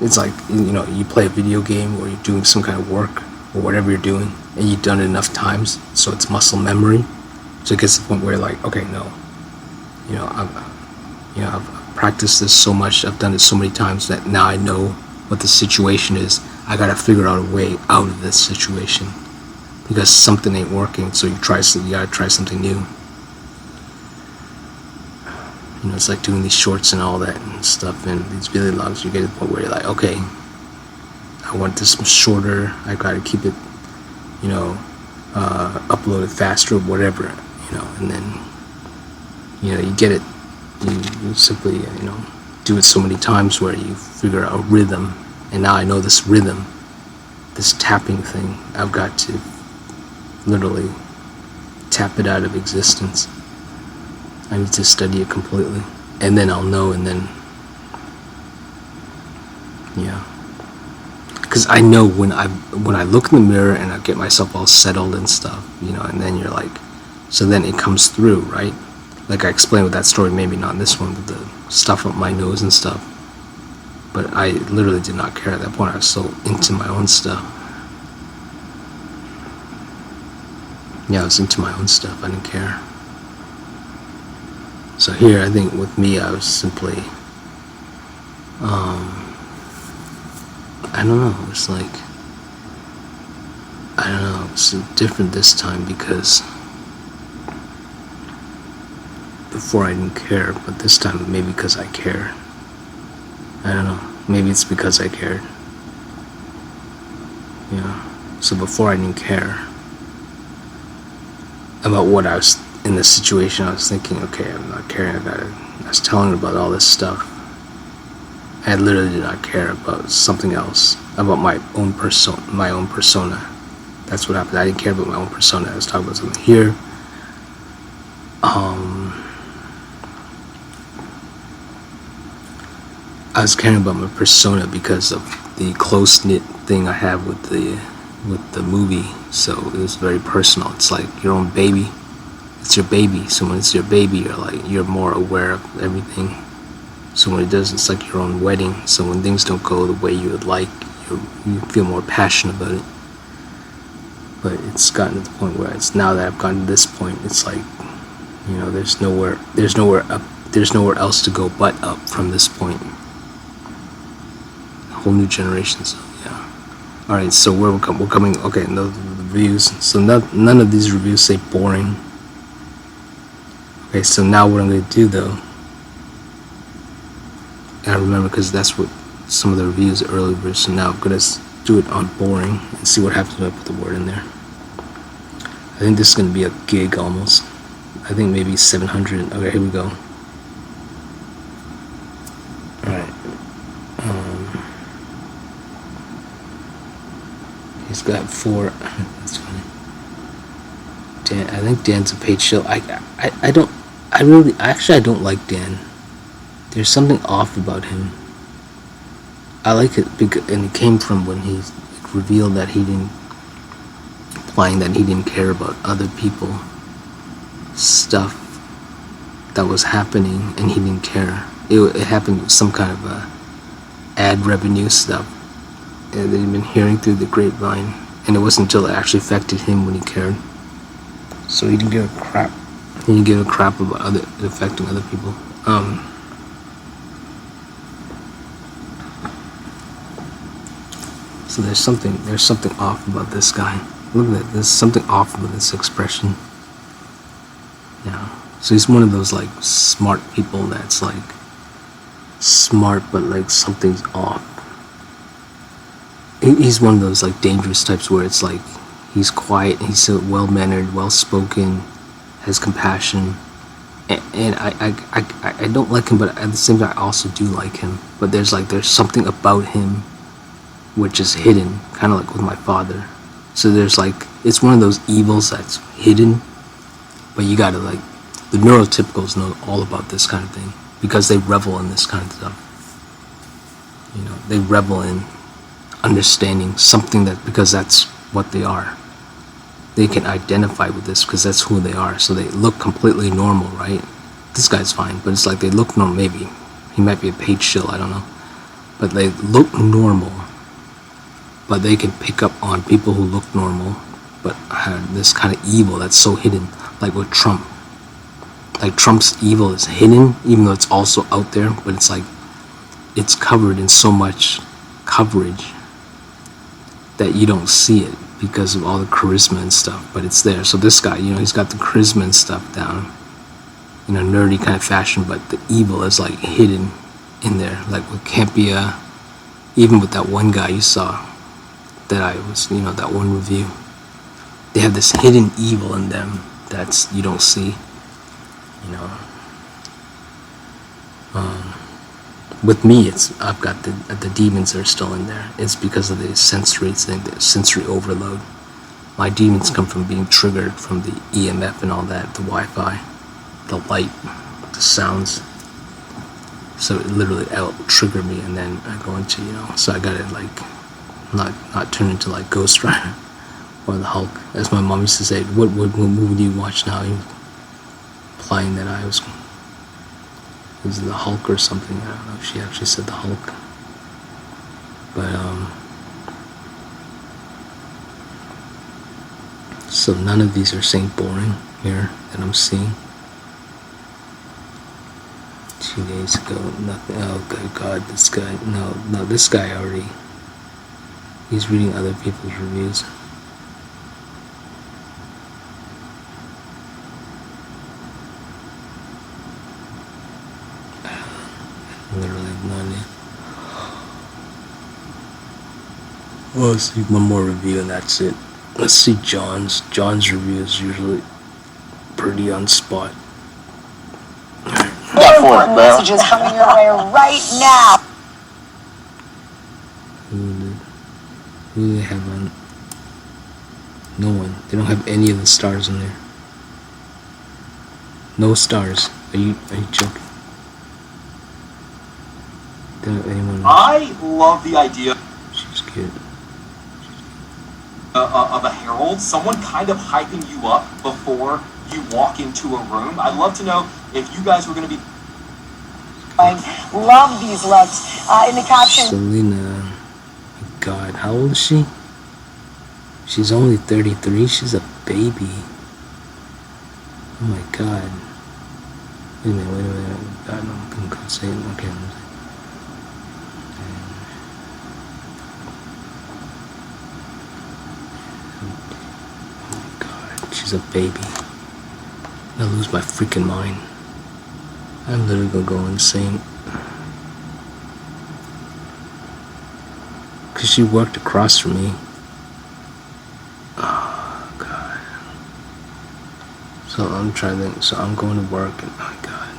Speaker 1: It's like, you know, you play a video game, or you're doing some kind of work, or whatever you're doing, and you've done it enough times, so it's muscle memory. So it gets to the point where you're like, okay, no, you know, I've practiced this so much, I've done it so many times that now I know what the situation is. I gotta figure out a way out of this situation, because something ain't working. So you gotta try something new. You know, it's like doing these shorts and all that and stuff, and these video logs. You get to the point where you're like, okay, I want this shorter. I gotta keep it, you know, upload it faster, whatever, you know, and then, you know, you get it. You simply, you know, do it so many times where you figure out a rhythm, and now I know this rhythm, this tapping thing. I've got to literally tap it out of existence. I need to study it completely, and then I'll know, and then, yeah. Because I know when I look in the mirror and I get myself all settled and stuff, you know, and then you're like, so then it comes through, right? Like I explained with that story, maybe not in this one, but the stuff up my nose and stuff. But I literally did not care at that point. I was so into my own stuff. Yeah, I was into my own stuff. I didn't care. So here, I think with me, I was simply, I don't know, it was like, I don't know, it was different this time because before I didn't care, but this time maybe because I care. I don't know, maybe it's because I cared. Yeah, so before I didn't care about what I was in the situation. I was thinking, okay, I'm not caring about it. I was telling her about all this stuff. I literally did not care about something else, about my own persona. That's what happened. I didn't care about my own persona. I was talking about something here. I was caring about my persona because of the close-knit thing I have with the movie. So it was very personal. It's like your own baby. It's your baby. So when it's your baby, you're more aware of everything. So when it does, it's like your own wedding. So when things don't go the way you would like, you feel more passionate about it. But it's gotten to the point where it's now that I've gotten to this point, it's like, there's nowhere else to go but up from this point. A whole new generation. So yeah. All right. So we're coming. Okay. No reviews. So none of these reviews say boring. Okay, so now what I'm going to do though, and I remember because that's what some of the reviews earlier were, so now I'm going to do it on boring and see what happens when I put the word in there. I think this is going to be a gig almost. I think maybe 700. Okay, here we go. Alright. He's got 4. That's funny. Dan, I think Dan's a paid shill. I don't like Dan. There's something off about him. I like it because, and it came from when he revealed that he didn't, implying that he didn't care about other people, stuff that was happening, and he didn't care. It happened with some kind of ad revenue stuff that he'd been hearing through the grapevine, and it wasn't until it actually affected him when he cared. So he didn't give a crap. He didn't give a crap about it affecting other people. So there's something off about this guy. Look at that. There's something off about this expression. Yeah. So he's one of those like smart people that's like smart, but like something's off. He's one of those like dangerous types where it's like he's quiet, he's so well-mannered, well-spoken, has compassion, and I don't like him, but at the same time I also do like him. But there's something about him which is hidden, kind of like with my father. So there's like, it's one of those evils that's hidden, but you gotta like, the neurotypicals know all about this kind of thing because they revel in this kind of stuff. They revel in understanding something because that's what they are. They can identify with this because that's who they are. So they look completely normal, right? This guy's fine, but it's like they look normal. Maybe he might be a paid shill, I don't know, but they look normal. But they can pick up on people who look normal, but have this kind of evil that's so hidden, like with Trump. Like Trump's evil is hidden, even though it's also out there, but it's like, it's covered in so much coverage that you don't see it because of all the charisma and stuff, but it's there. So this guy, he's got the charisma and stuff down in a nerdy kind of fashion, but the evil is like hidden in there. Like it can't be even with that one guy you saw, that I was, that one review, they have this hidden evil in them that's you don't see, with me, I've got the demons that are still in there. It's because of the sensory thing, the sensory overload. My demons come from being triggered from the EMF and all that, the Wi-Fi, the light, the sounds. So it literally will trigger me, and then I go into, so I gotta like not turn into like Ghost Rider or the Hulk, as my mom used to say. What movie do you watch now? Implying that I was the Hulk or something. I don't know if she actually said the Hulk. But so none of these are saying boring here that I'm seeing. 2 days ago, nothing. Oh good God, this guy. No, this guy already. He's reading other people's reviews. Literally none. Well, let's see one more review and that's it. Let's see John's. John's review is usually pretty on spot.
Speaker 5: Messages coming your way right now.
Speaker 1: Who do they have on? No one. They don't have any of the stars in there. No stars. Are you joking? Don't have anyone.
Speaker 6: I love the idea
Speaker 1: She's cute.
Speaker 6: of a herald, someone kind of hyping you up before you walk into a room. I'd love to know if you guys were going to be.
Speaker 5: I love these looks. In the caption.
Speaker 1: Selena. My God, how old is she? She's only 33. She's a baby. Oh my God. Wait a minute. God, no, I'm gonna say it. Okay. Oh my God, she's a baby. I'm gonna lose my freaking mind. I'm literally gonna go insane. Cause she worked across from me. Oh God. So I'm trying to. So I'm going to work, and oh God.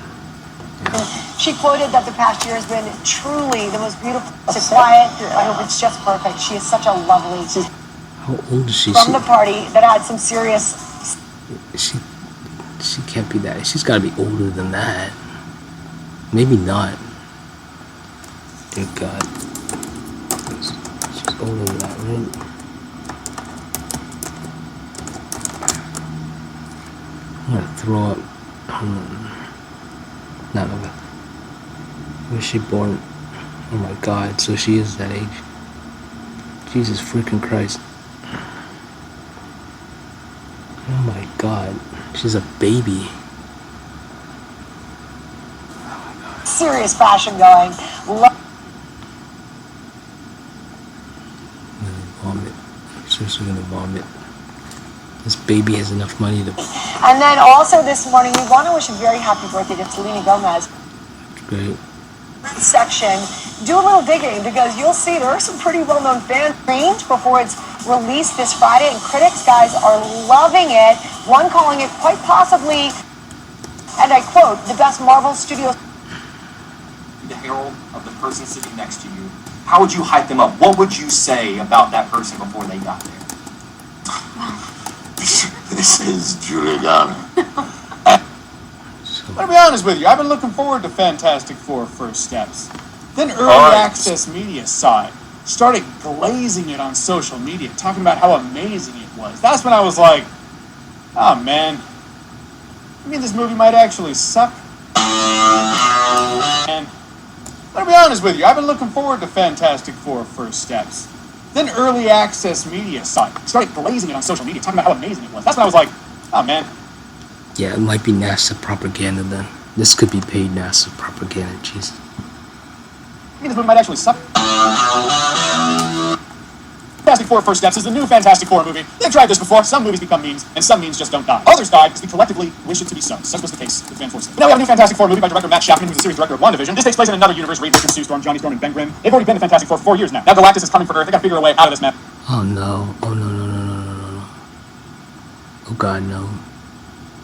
Speaker 1: Yeah.
Speaker 5: She quoted that the past year has been truly the most beautiful. It's quiet. I hope it's just perfect. She is such a lovely.
Speaker 1: How old is she?
Speaker 5: From the party that had some serious.
Speaker 1: She can't be that. She's got to be older than that. Maybe not. Dear God. She's older than that, right? I'm gonna throw up. No. Was she born? Oh my God, so she is that age. Jesus freaking Christ. Oh my God, she's a baby.
Speaker 5: Serious fashion going.
Speaker 1: I'm gonna vomit. I'm seriously gonna vomit. This baby has enough money to.
Speaker 5: And then also this morning, we want to wish a very happy birthday to Selena Gomez.
Speaker 1: Great.
Speaker 5: Section, do a little digging because you'll see there are some pretty well-known fans before it's released this Friday, and critics, guys, are loving it. One calling it quite possibly, and I quote, the best Marvel Studios.
Speaker 6: The herald of the person sitting next to you. How would you hype them up? What would you say about that person before they got there?
Speaker 7: This is Juliana.
Speaker 8: I'll be honest with you, I've been looking forward to Fantastic Four First Steps. Then early access media saw it, started glazing it on social media, talking about how amazing it was. That's when I was like, oh man, you mean this movie might actually suck? And I'll be honest with you, I've been looking forward to Fantastic Four First Steps. Then early access media saw it, started glazing it on social media, talking about how amazing it was. That's when I was like, oh man.
Speaker 1: Yeah, it might be NASA propaganda then. This could be paid NASA propaganda, jeez.
Speaker 8: I mean, this movie might actually suck. Fantastic Four First Steps is the new Fantastic Four movie. They've tried this before. Some movies become memes, and some memes just don't die. Others die because we collectively wish it to be so. Such was the case with Fan Force. Now we have a new Fantastic Four movie by director Matt Shakman, who's the series director of WandaVision. This takes place in another universe. Reed Richards, Sue Storm, Johnny Storm, and Ben Grimm. They've already been the Fantastic Four for 4 years now. Now Galactus is coming for Earth. They gotta figure a way out of this mess.
Speaker 1: Oh no. Oh no. Oh God, no.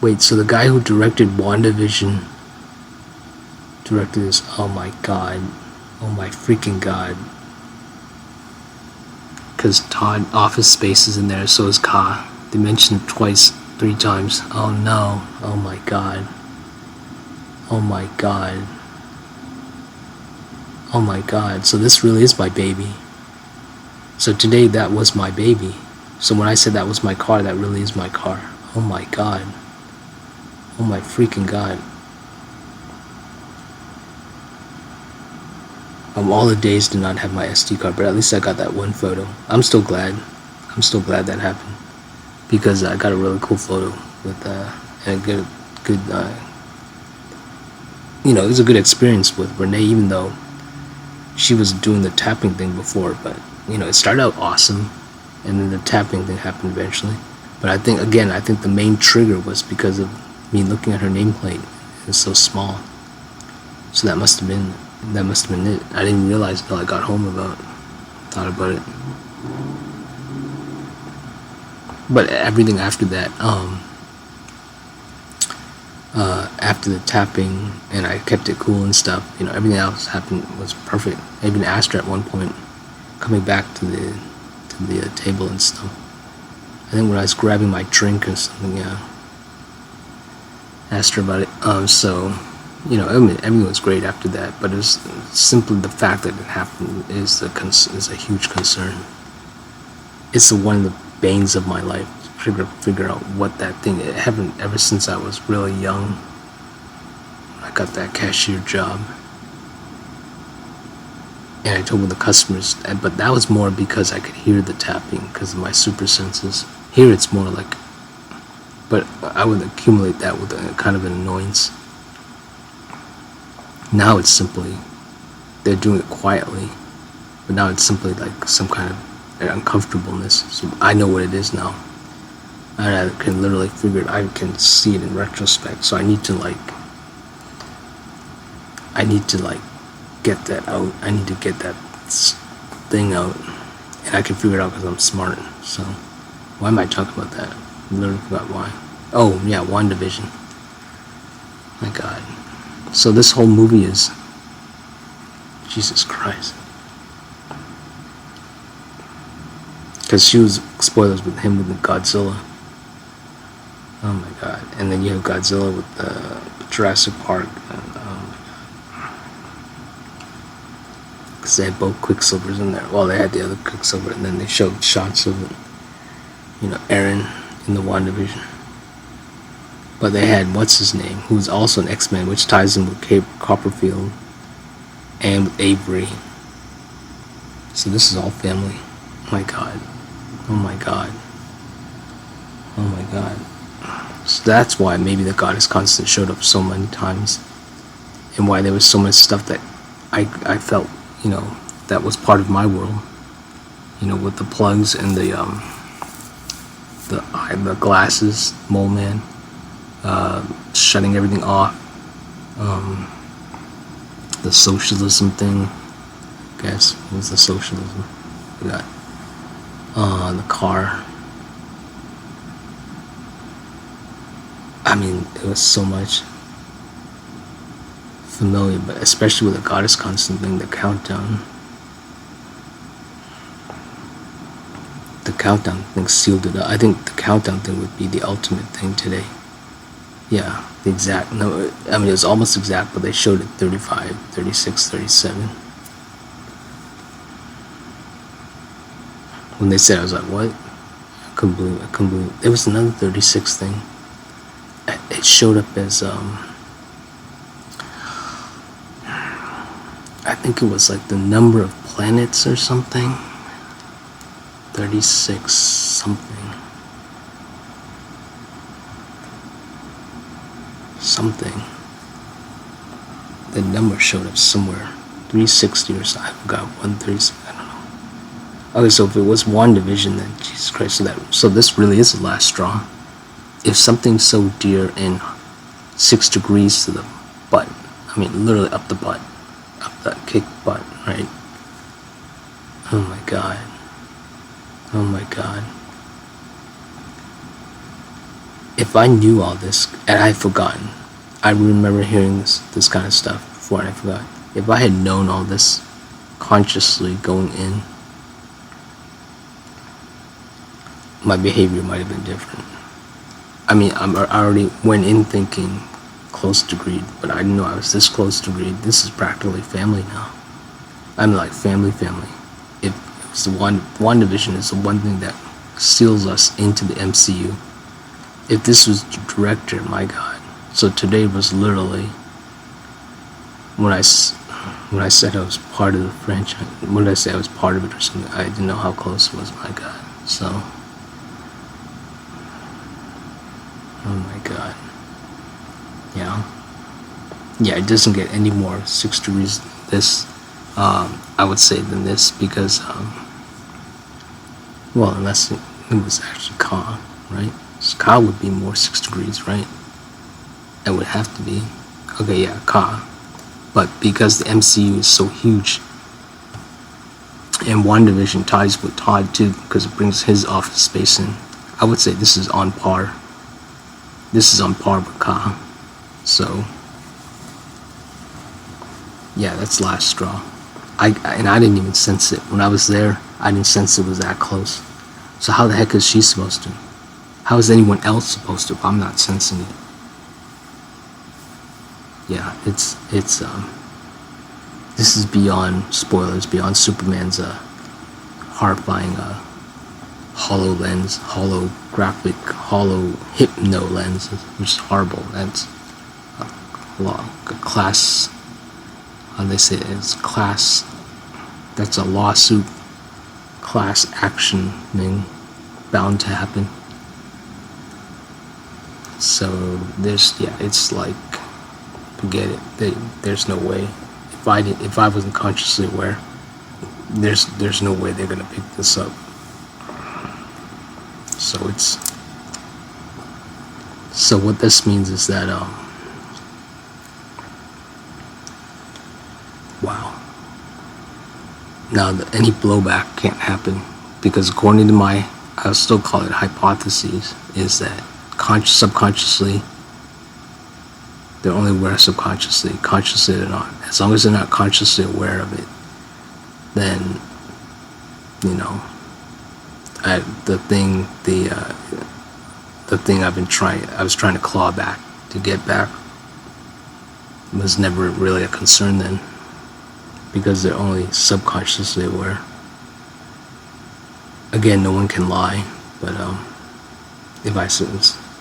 Speaker 1: Wait, so the guy who directed WandaVision directed this. Oh my God. Oh my freaking God. Because Todd Office Space is in there, so is Ka. They mentioned it twice, 3 times. Oh no. Oh my God. Oh my God. Oh my God. So this really is my baby. So today that was my baby. So when I said that was my car, that really is my car. Oh my God. Oh my freaking God. All the days did not have my SD card, but at least I got that one photo. I'm still glad that happened, because I got a really cool photo with and a good it was a good experience with Renee, even though she was doing the tapping thing before. But it started out awesome, and then the tapping thing happened eventually. But I think the main trigger was because of me looking at her nameplate. It was so small, so that must have been it. I didn't realize until I got home thought about it. But everything after that, after the tapping, and I kept it cool and stuff, everything else was perfect. I even asked her at one point, coming back to the table and stuff. I think when I was grabbing my drink or something, asked her about it. So, everything was great after that. But it was simply the fact that it happened is a huge concern. It's one of the banes of my life to figure out what that thing. It happened ever since I was really young. I got that cashier job, and I told the customers, but that was more because I could hear the tapping because of my super senses. Here it's more like, but I would accumulate that with a kind of an annoyance. Now it's simply, they're doing it quietly, but now it's simply like some kind of uncomfortableness. So I know what it is now. I can literally figure it. I can see it in retrospect. So I need to get that out. I need to get that thing out, and I can figure it out because I'm smart. So why am I talking about that? I literally forgot why. Oh yeah, WandaVision. My God. So this whole movie is, Jesus Christ. Because she was, spoilers with him with the Godzilla. Oh my God. And then you have Godzilla with the Jurassic Park. Because they had both Quicksilvers in there. Well, they had the other Quicksilver, and then they showed shots of Aaron in the WandaVision. But they had, what's his name, who's also an X-Men, which ties in with Copperfield and with Avery. So this is all family. Oh my God. Oh my God. Oh my God. So that's why maybe the Goddess Constant showed up so many times, and why there was so much stuff that I felt, that was part of my world, with the plugs and the glasses, Mole Man, shutting everything off, the socialism thing, I guess. What was the socialism? I forgot. The car. I mean, it was so much familiar, but especially with the Goddess Constant thing, the countdown. The countdown thing sealed it up. I think the countdown thing would be the ultimate thing today. Yeah, the exact, no, I mean, it was almost exact, but they showed it 35, 36, 37. When they said, I was like, what? I couldn't believe it. There was another 36 thing. It showed up as, I think it was like the number of planets or something. 36 something. Something. The number showed up somewhere. 360 or something. I forgot. 136. I don't know. Okay, so if it was WandaVision, then Jesus Christ. So this really is the last straw. If something's so dear and 6 degrees to the butt, I mean literally up the butt, up that kick butt, right? Oh my God. Oh my God. If I knew all this, and I had forgotten, I remember hearing this kind of stuff before and I forgot. If I had known all this consciously going in, my behavior might have been different. I mean, I already went in thinking close to greed, but I didn't know I was this close to greed. This is practically family now. I'm like family. If it's the WandaVision is the one thing that seals us into the MCU. If this was the director, my God. So today was literally when when I said I was part of the franchise, what did I say? I was part of it or something? I didn't know how close it was, my God. So, oh my God. Yeah, it doesn't get any more 6 degrees this, I would say, than this, because, well, unless it was actually Ka, right? So Ka would be more 6 degrees, right? It would have to be. Okay, yeah, Ka. But because the MCU is so huge, and WandaVision ties with Todd too, because it brings his office space in, I would say this is on par. This is on par with Ka. So, yeah, that's last straw. I didn't even sense it. When I was there, I didn't sense it was that close. So how the heck is she supposed to? How is anyone else supposed to if I'm not sensing it? Yeah, it's this is beyond spoilers, beyond Superman's horrifying holographic, hollow hypno lens, which is horrible. That's a class, how do they say it? It's class, that's a lawsuit, class action thing bound to happen. So there's, yeah, it's like, forget it. There's no way. If I wasn't consciously aware, there's no way they're gonna pick this up. So what this means is that wow. Now any blowback can't happen, because according to my, I'll still call it hypotheses, is that subconsciously, they're only aware subconsciously. Consciously they're not. As long as they're not consciously aware of it, then, you know, the thing I was trying to claw back, to get back, was never really a concern then, because they're only subconsciously aware. Again, no one can lie, but if I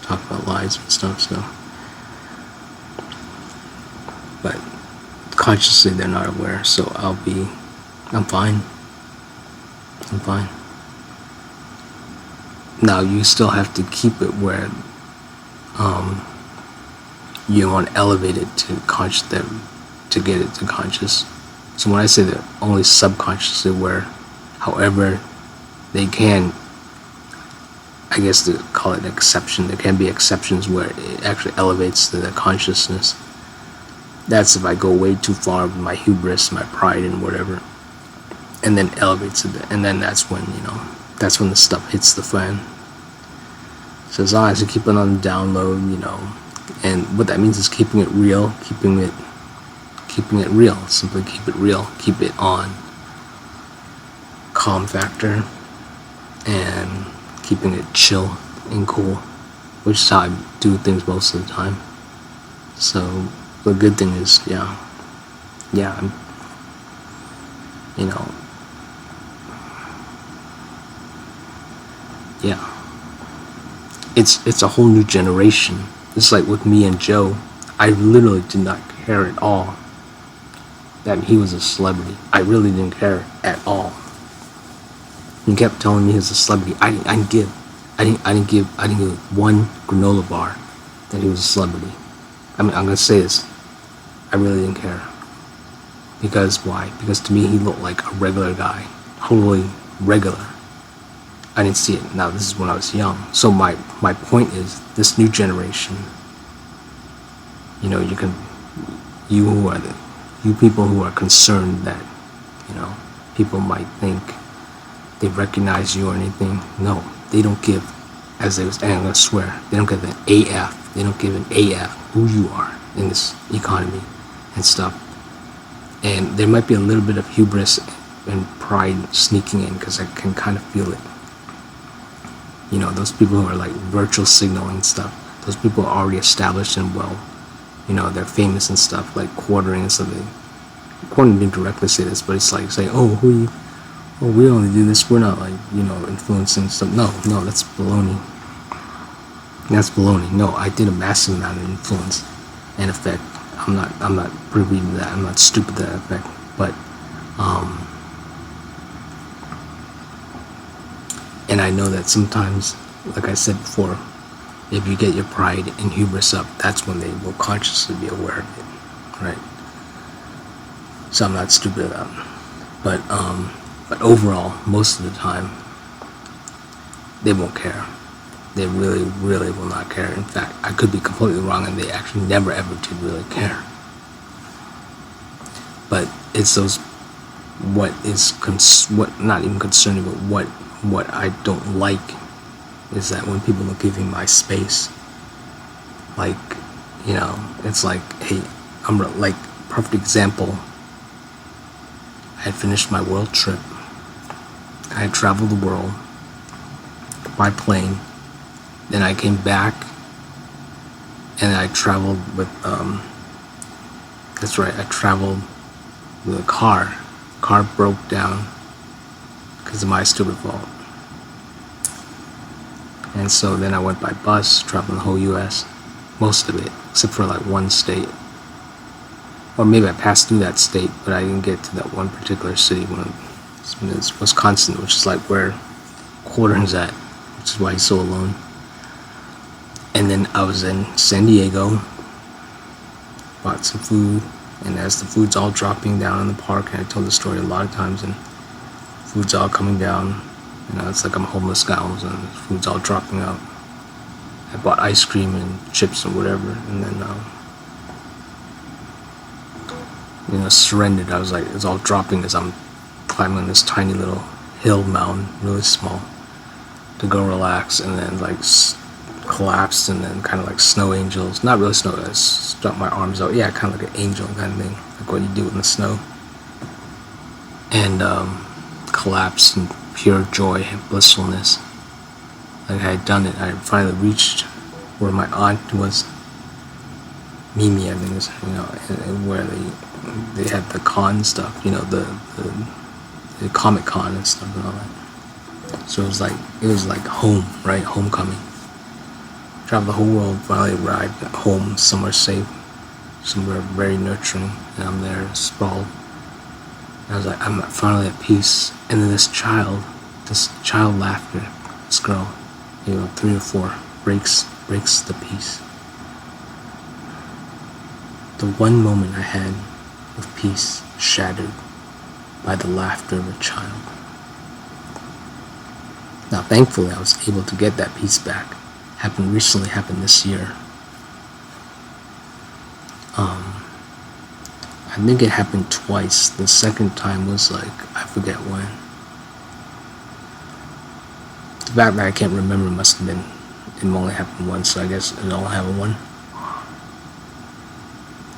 Speaker 1: talk about lies and stuff, so. But consciously they're not aware, so I'm fine. I'm fine. Now you still have to keep it where you want to elevate it to to get it to conscious. So when I say they're only subconsciously aware, however, they can, I guess to call it an exception, there can be exceptions where it actually elevates to the consciousness. That's if I go way too far with my hubris, my pride, and whatever, and then elevates it, and then that's when, you know, that's when the stuff hits the fan. So as long as you keep it on the download, you know, and what that means is keeping it real, keeping it real. Simply keep it real, keep it on calm factor, and keeping it chill and cool, which is how I do things most of the time. So the good thing is, yeah, I'm, you know, yeah, it's a whole new generation. It's like with me and Joe, I literally did not care at all that he was a celebrity. I really didn't care at all. He kept telling me he was a celebrity. I didn't give one granola bar that he was a celebrity. I mean, I'm gonna say this. I really didn't care. Because why? Because to me he looked like a regular guy, totally regular. I didn't see it. Now this is when I was young. So my point is, this new generation, you know, you people who are concerned that, you know, people might think they recognize you or anything. No, they don't give, and I'm gonna swear, they don't give an AF. They don't give an AF who you are in this economy and stuff. And there might be a little bit of hubris and pride sneaking in, because I can kind of feel it. You know, those people who are like virtual signaling stuff, those people are already established and well, you know, they're famous and stuff, like quartering and stuff. Quartering didn't directly say this, but it's like saying, oh, who are you? Oh, we only do this, we're not, like, you know, influencing stuff. No, that's baloney. That's baloney. No, I did a massive amount of influence and effect. I'm not privy to that. I'm not stupid to that effect. But and I know that sometimes, like I said before, if you get your pride and hubris up, that's when they will consciously be aware of it, right? So I'm not stupid about it. But overall, most of the time, they won't care. They really, really will not care. In fact, I could be completely wrong, and they actually never ever did really care. But it's those what not even concerning, but what I don't like is that when people are giving my space, like, you know, it's like, hey, I'm like, perfect example. I had finished my world trip. I had traveled the world by plane. Then I came back, and I traveled with, that's right, I traveled with a car. Car broke down because of my stupid fault. And so then I went by bus, traveling the whole U.S., most of it, except for like one state. Or maybe I passed through that state, but I didn't get to that one particular city when it's Wisconsin, which is like where Quarter's at, which is why he's so alone. And then I was in San Diego, bought some food, and as the food's all dropping down in the park, and I told the story a lot of times, and food's all coming down, you know, it's like I'm a homeless guy, and the food's all dropping out. I bought ice cream and chips and whatever, and then, you know, surrendered. I was like, it's all dropping as I'm climbing this tiny little hill mountain, really small, to go relax, and then like collapsed, and then kind of like snow angels, not really snow, I stuck my arms out, yeah, kind of like an angel kind of thing, like what you do in the snow, and collapsed in pure joy and blissfulness, like I had done it. I finally reached where my aunt was, Mimi, I think is, you know, and where they had the con stuff, you know, the Comic Con and stuff and all that. So it was like home, right? Homecoming. Traveled the whole world, finally arrived at home, somewhere safe, somewhere very nurturing, and I'm there sprawled. And I was like, I'm finally at peace. And then this child laughter, this girl, you know, 3 or 4, breaks the peace. The one moment I had of peace shattered by the laughter of a child. Now, thankfully, I was able to get that peace back. Recently happened this year. I think it happened twice. The second time was like, I forget when. The fact that I can't remember must have been, it only happened once, so I guess it only happened one.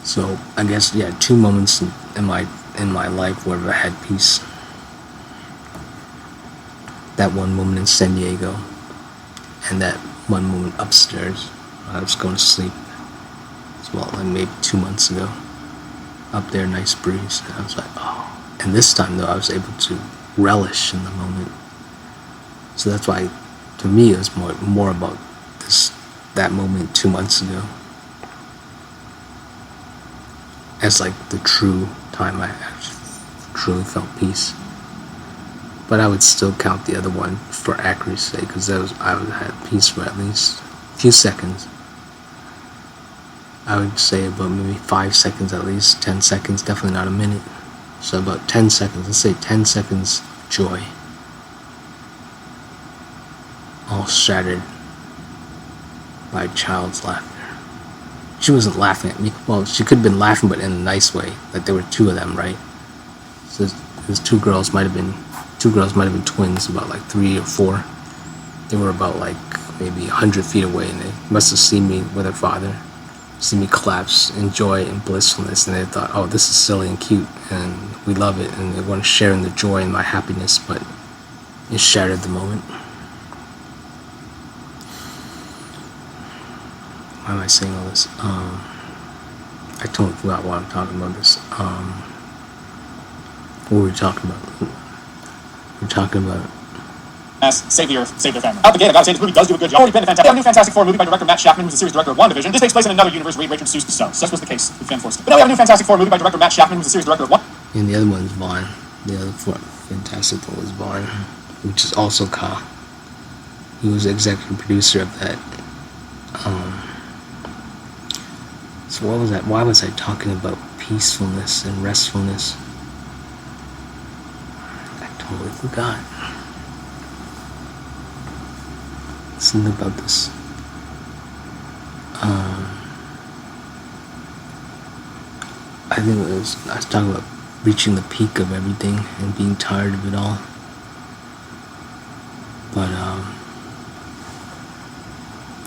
Speaker 1: So I guess, yeah, 2 moments in my life where I had peace. That one moment in San Diego, and that one moment upstairs. I was going to sleep as well, like maybe 2 months ago. Up there, nice breeze. And I was like, oh. And this time though, I was able to relish in the moment. So that's why, to me, it was more about that moment 2 months ago, as like the true time I actually truly felt peace. But I would still count the other one for accuracy, because I would have had peace for at least a few seconds. I would say about maybe 5 seconds at least, 10 seconds, definitely not a minute. So about 10 seconds, let's say 10 seconds of joy. All shattered by a child's laughter. She wasn't laughing at me. Well, she could have been laughing, but in a nice way. Like there were 2 of them, right? So those 2 girls might have been twins, about like 3 or 4. They were about like maybe 100 feet away, and they must have seen me with her father, see me collapse in joy and blissfulness, and they thought, oh, this is silly and cute, and we love it, and they want to share in the joy and my happiness, but it shattered the moment. Why am I saying all this? I totally forgot why I'm talking about this. What were we talking about? We're talking about
Speaker 8: save the Earth, save their family. Out the gate, I gotta say, this movie does do a good job. Already been a fantastic. New Fantastic Four movie by director Matt Shakman, who's the series director of WandaVision. This takes place in another universe. Read Richard Seuss so. Such was the case with Fan Force. But now we have a new Fantastic Four movie by director Matt Shakman, who's the series director of
Speaker 1: And the other one's Vaughn. The other Fantastic Four was Vaughn, which is also Ka. He was the executive producer of that. So what was that? Why was I talking about peacefulness and restfulness? I totally forgot. Something about this. I think I was talking about reaching the peak of everything and being tired of it all. But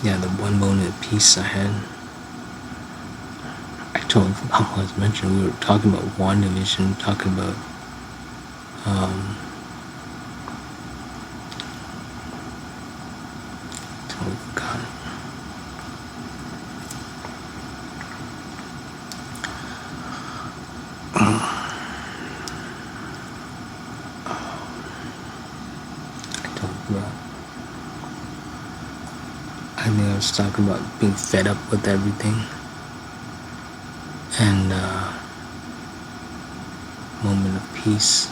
Speaker 1: yeah, the one moment of peace I had. I totally forgot what I was mentioning. We were talking about WandaVision, talking about totally forgot. I think I was talking about being fed up with everything, and moment of peace,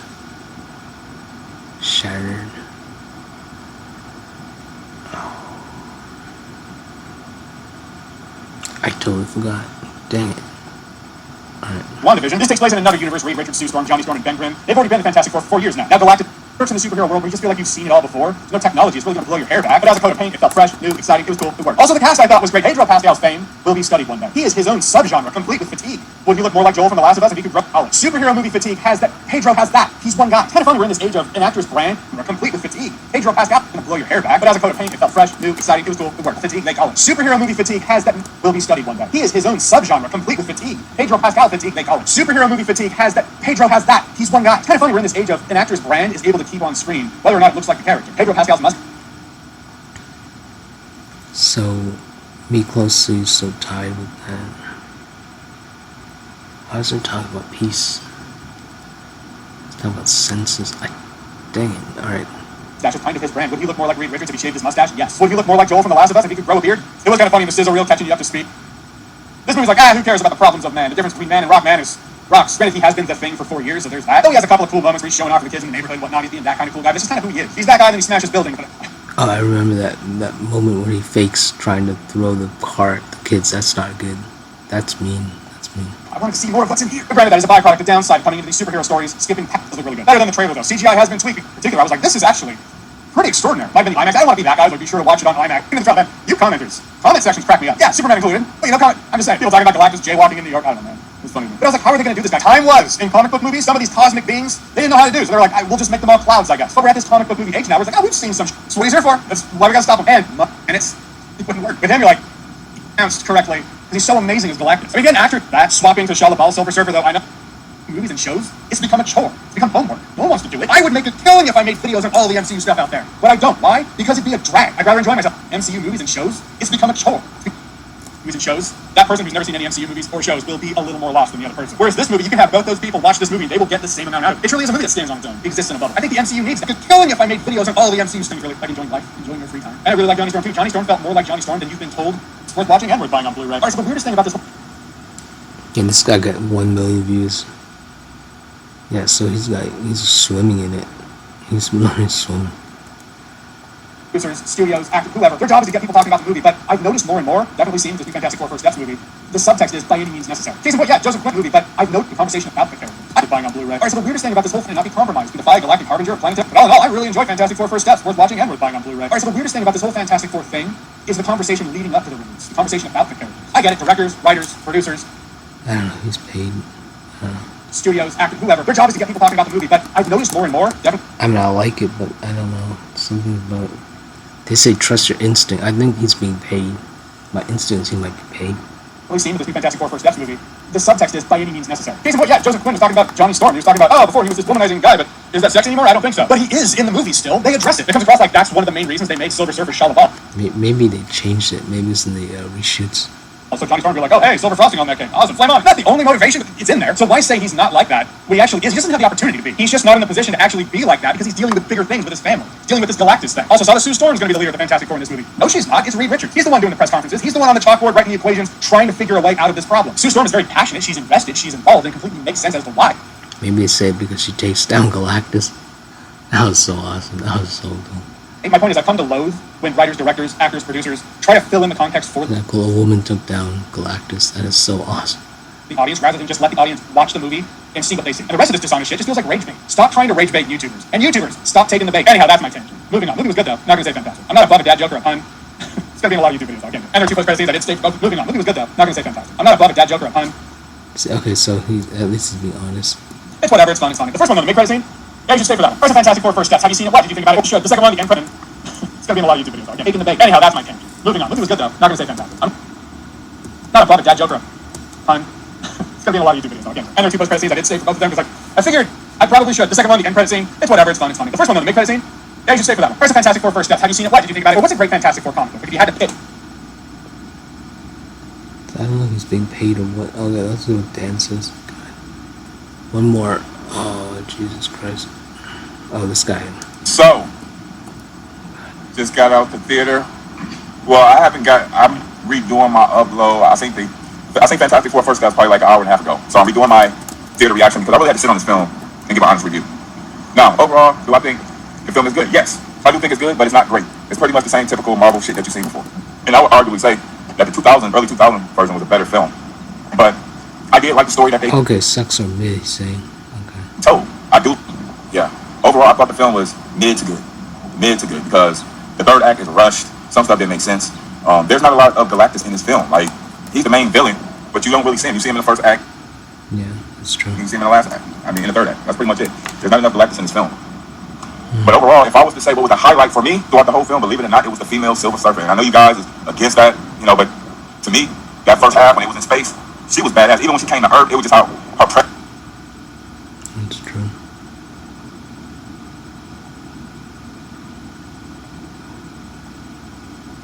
Speaker 1: shattered. I totally forgot. Dang it. Alright.
Speaker 8: WandaVision. This takes place in another universe. Read Richard Sue Storm, Johnny Storm, and Ben Grimm. They've already been in the Fantastic Four for 4 years now. Now Galactic works in the superhero world where you just feel like you've seen it all before. There's no technology, it's really gonna blow your hair back. But as a coat of paint, it felt fresh, new, exciting, it was cool, it worked. Also, the cast I thought was great. Pedro Pascal's fame will be studied one day. He is his own subgenre, complete with fatigue. Would he look more like Joel from The Last of Us if he could grow college? Superhero movie fatigue has that. Pedro has that. He's one guy. It's kind of fun we're in this age of an actor's brand, complete with fatigue. Pedro Pascal gonna blow your hair back, but as a coat of paint, it felt fresh, new, exciting, it was cool, it worked. Fatigue, they call it. Superhero movie fatigue has that. Will be studied one day. He is his own subgenre, complete with fatigue. Pedro Pascal fatigue, they call it. Superhero movie fatigue has that. Pedro has that. He's one guy. It's kind of funny we're in this age of an actor's brand is able to keep on screen whether or not it looks like the character. Pedro Pascal's must.
Speaker 1: So, me closely, so tied with that. Why was I talking about peace? I was talking about senses. Dang it. Alright.
Speaker 8: That's kind of his brand. Would he look more like Reed Richards if he shaved his mustache? Yes. Would he look more like Joel from The Last of Us if he could grow a beard? It was kind of funny in the sizzle reel catching you up to speed. This movie's like, who cares about the problems of man? The difference between man and rock man is rocks. Granted, he has been the thing for 4 years, so there's that. Though he has a couple of cool moments where he's showing off to the kids in the neighborhood and whatnot. He's being that kind of cool guy. This is kind of who he is. He's that guy, and then he smashes buildings. But
Speaker 1: Oh, I remember that moment where he fakes trying to throw the car at the kids. That's not good. That's mean. That's mean.
Speaker 8: I wanted to see more of what's in here. But granted, that is a byproduct, the downside, coming into these superhero stories, skipping past does look really good. Better than the trailer, though. CGI has been tweaked. In particular, I was like, this is actually pretty extraordinary. Might have been the IMAX. I don't want to be that guy, but be sure to watch it on IMAC. Even the man, you commenters. Comment sections crack me up. Yeah, Superman included. But I'm just saying, people talking about Galactus jaywalking in New York. I don't know, man. It was funny to me. But I was like, how are they going to do this guy? Time was, in comic book movies, some of these cosmic beings, they didn't know how to do. So they were like, we'll just make them all clouds, I guess. But we're at this comic book movie age now. We're like, we've seen some That's what he's here for. That's why we got to stop him. And it wouldn't work. With him, you're like, he pronounced correctly. Because he's so amazing as Galactus. I mean, again, actor, that swapping to Shia LaBeouf, Silver Surfer, though, I know. Movies and shows, it's become a chore. It's become homework. No one wants to do it. I would make a killing if I made videos on all the MCU stuff out there. But I don't. Why? Because it'd be a drag. I'd rather enjoy myself. MCU movies and shows, it's become a chore. Movies and shows, that person who's never seen any MCU movies or shows will be a little more lost than the other person. Whereas this movie, you can have both those people watch this movie and they will get the same amount out of it. It truly is a movie that stands on its own. It exists in a bubble. I think the MCU needs a good killing if I made videos on all the MCU stuff. Really like enjoying life, enjoying your free time. And I really like Johnny Storm too. Johnny Storm felt more like Johnny Storm than you've been told. It's worth watching and worth buying on Blu-ray. Alright, so the weirdest thing about this whole
Speaker 1: And this guy got 1 million views. Yeah, so he's swimming in it. He's learning to swim.
Speaker 8: producers, studios, actors, whoever, their job is to get people talking about the movie, but I've noticed more and more, definitely seeing this new Fantastic Four First Steps movie, the subtext is by any means necessary. Case in point, yeah, Joseph Quinn movie, but I've noted the conversation about the character. I'm buying on Blu-ray. Alright, so the weirdest thing about this whole thing, not be compromised, be the Defy, Galactic Harbinger, Planetary, but all in all, I really enjoy Fantastic Four First Steps, worth watching and worth buying on Blu-ray. Alright, so the weirdest thing about this whole Fantastic Four thing is the conversation leading up to the release, the conversation about the characters. I get it, directors, writers, producers,
Speaker 1: I don't know, he's paid.
Speaker 8: studios, actors, whoever, their job is to get people talking about the movie, but I've noticed more and more, definitely.
Speaker 1: I mean, I like it, but I don't know. Something about... They say trust your instinct. I think he's being paid. My instinct is he might be paid.
Speaker 8: Really seen with this new Fantastic Four First Steps movie, the subtext is by any means necessary. Case in point, yeah, Joseph Quinn was talking about Johnny Storm. He was talking about, before he was this womanizing guy, but is that sex anymore? I don't think so. But he is in the movie still. They address it. It comes across like that's one of the main reasons they made Silver Surfer Shia LaBeouf.
Speaker 1: Maybe they changed it. Maybe it's in the reshoots.
Speaker 8: Also, Johnny Storm would be like, oh, hey, silver frosting on that cake. Awesome, flame on. That's the only motivation. It's in there. So why say he's not like that when he actually is? He just doesn't have the opportunity to be. He's just not in the position to actually be like that because he's dealing with bigger things with his family. He's dealing with this Galactus thing. Also, saw that Sue Storm's going to be the leader of the Fantastic Four in this movie. No, she's not. It's Reed Richards. He's the one doing the press conferences. He's the one on the chalkboard writing the equations, trying to figure a way out of this problem. Sue Storm is very passionate. She's invested. She's involved, and completely makes sense as to why.
Speaker 1: Maybe they say it because she takes down Galactus. That was so awesome. That was so cool.
Speaker 8: My point is, I've come to loathe when writers, directors, actors, producers try to fill in the context for
Speaker 1: That cool. A woman took down Galactus. That is so awesome.
Speaker 8: the audience rather than just let the audience watch the movie and see what they see. And the rest of this dishonest shit just feels like rage bait. Stop trying to rage bait YouTubers. And YouTubers, stop taking the bait. Anyhow, that's my tangent. Moving on. Movie was good though. Not gonna say fantastic. I'm not above a dad joke or a pun. It's gonna be in a lot of YouTube videos. I can't do it. And there are 2 post-credit scenes I did state. Oh, moving on. Movie was good though. Not gonna say fantastic. I'm not above a dad joke or a pun.
Speaker 1: Okay, so he at least he's being honest.
Speaker 8: It's whatever. It's fun. It's funny. The first one, though, the mid-credit scene. Yeah, you should stay for that one. First, a Fantastic Four first steps. Have you seen it? What did you think about it? You should. The second one, the end credit. It's gonna be in a lot of YouTube videos. I can't taking the bait. Anyhow, that's my tangent. Moving on. Movie was good though. Not gonna say fantastic. I'm not above a dad joke or a pun. It's gonna be in a lot of YouTube videos. I can't do it. And there are 2 post-credit scenes I did state for both of them because I figured I probably should. The second one, the end credit scene. It's whatever. It's fun. It's funny. The first one, though, the mid-credit scene. Yeah, you should stay for that one. First, a Fantastic Four first steps. Have you seen it? What did you think about it? What's a great Fantastic Four comic book? If you had to pick.
Speaker 1: I don't know if he's being paid or what. Oh, yeah, let's do dances. God. One more. Oh, Jesus Christ. Oh, this guy.
Speaker 7: So, just got out the theater. Well, I'm redoing my upload. I think Fantastic Four first got probably like an hour and a half ago. So I'm redoing my theater reaction because I really had to sit on this film and give an honest review. Now, overall, do I think the film is good? Yes. I do think it's good, but it's not great. It's pretty much the same typical Marvel shit that you've seen before. And I would arguably say that the early 2000 version was a better film. But I did like the story that they...
Speaker 1: Okay, sucks or mid, he's saying. Okay.
Speaker 7: So, I do... Yeah. Overall, I thought the film was mid to good. Mid to good, because the third act is rushed. Some stuff didn't make sense. There's not a lot of Galactus in this film. Like, he's the main villain, but you don't really see him. You see him in the first act.
Speaker 1: Yeah, that's true.
Speaker 7: You see him in the last act. I mean, in the third act. That's pretty much it. There's not enough Galactus in this film. But overall, if I was to say what was the highlight for me throughout the whole film, believe it or not, it was the female Silver Surfer. And I know you guys is against that, but to me, that first half when it was in space, she was badass. Even when she came to Earth, it was just her presence.
Speaker 1: That's true.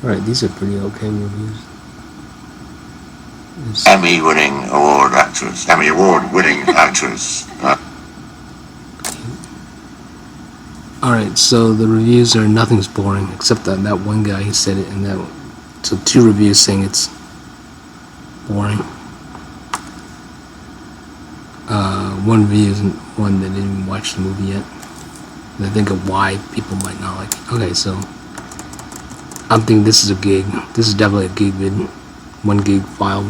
Speaker 1: Alright, these are pretty okay reviews.
Speaker 7: Emmy-winning award-winning actress.
Speaker 1: Alright, so the reviews are nothing's boring, except that one guy, he said it, and that, so 2 reviews saying it's boring. 1 review isn't one that didn't even watch the movie yet. And I think of why people might not like it. Okay, so I'm thinking this is a gig. This is definitely a gig vid. 1 gig file.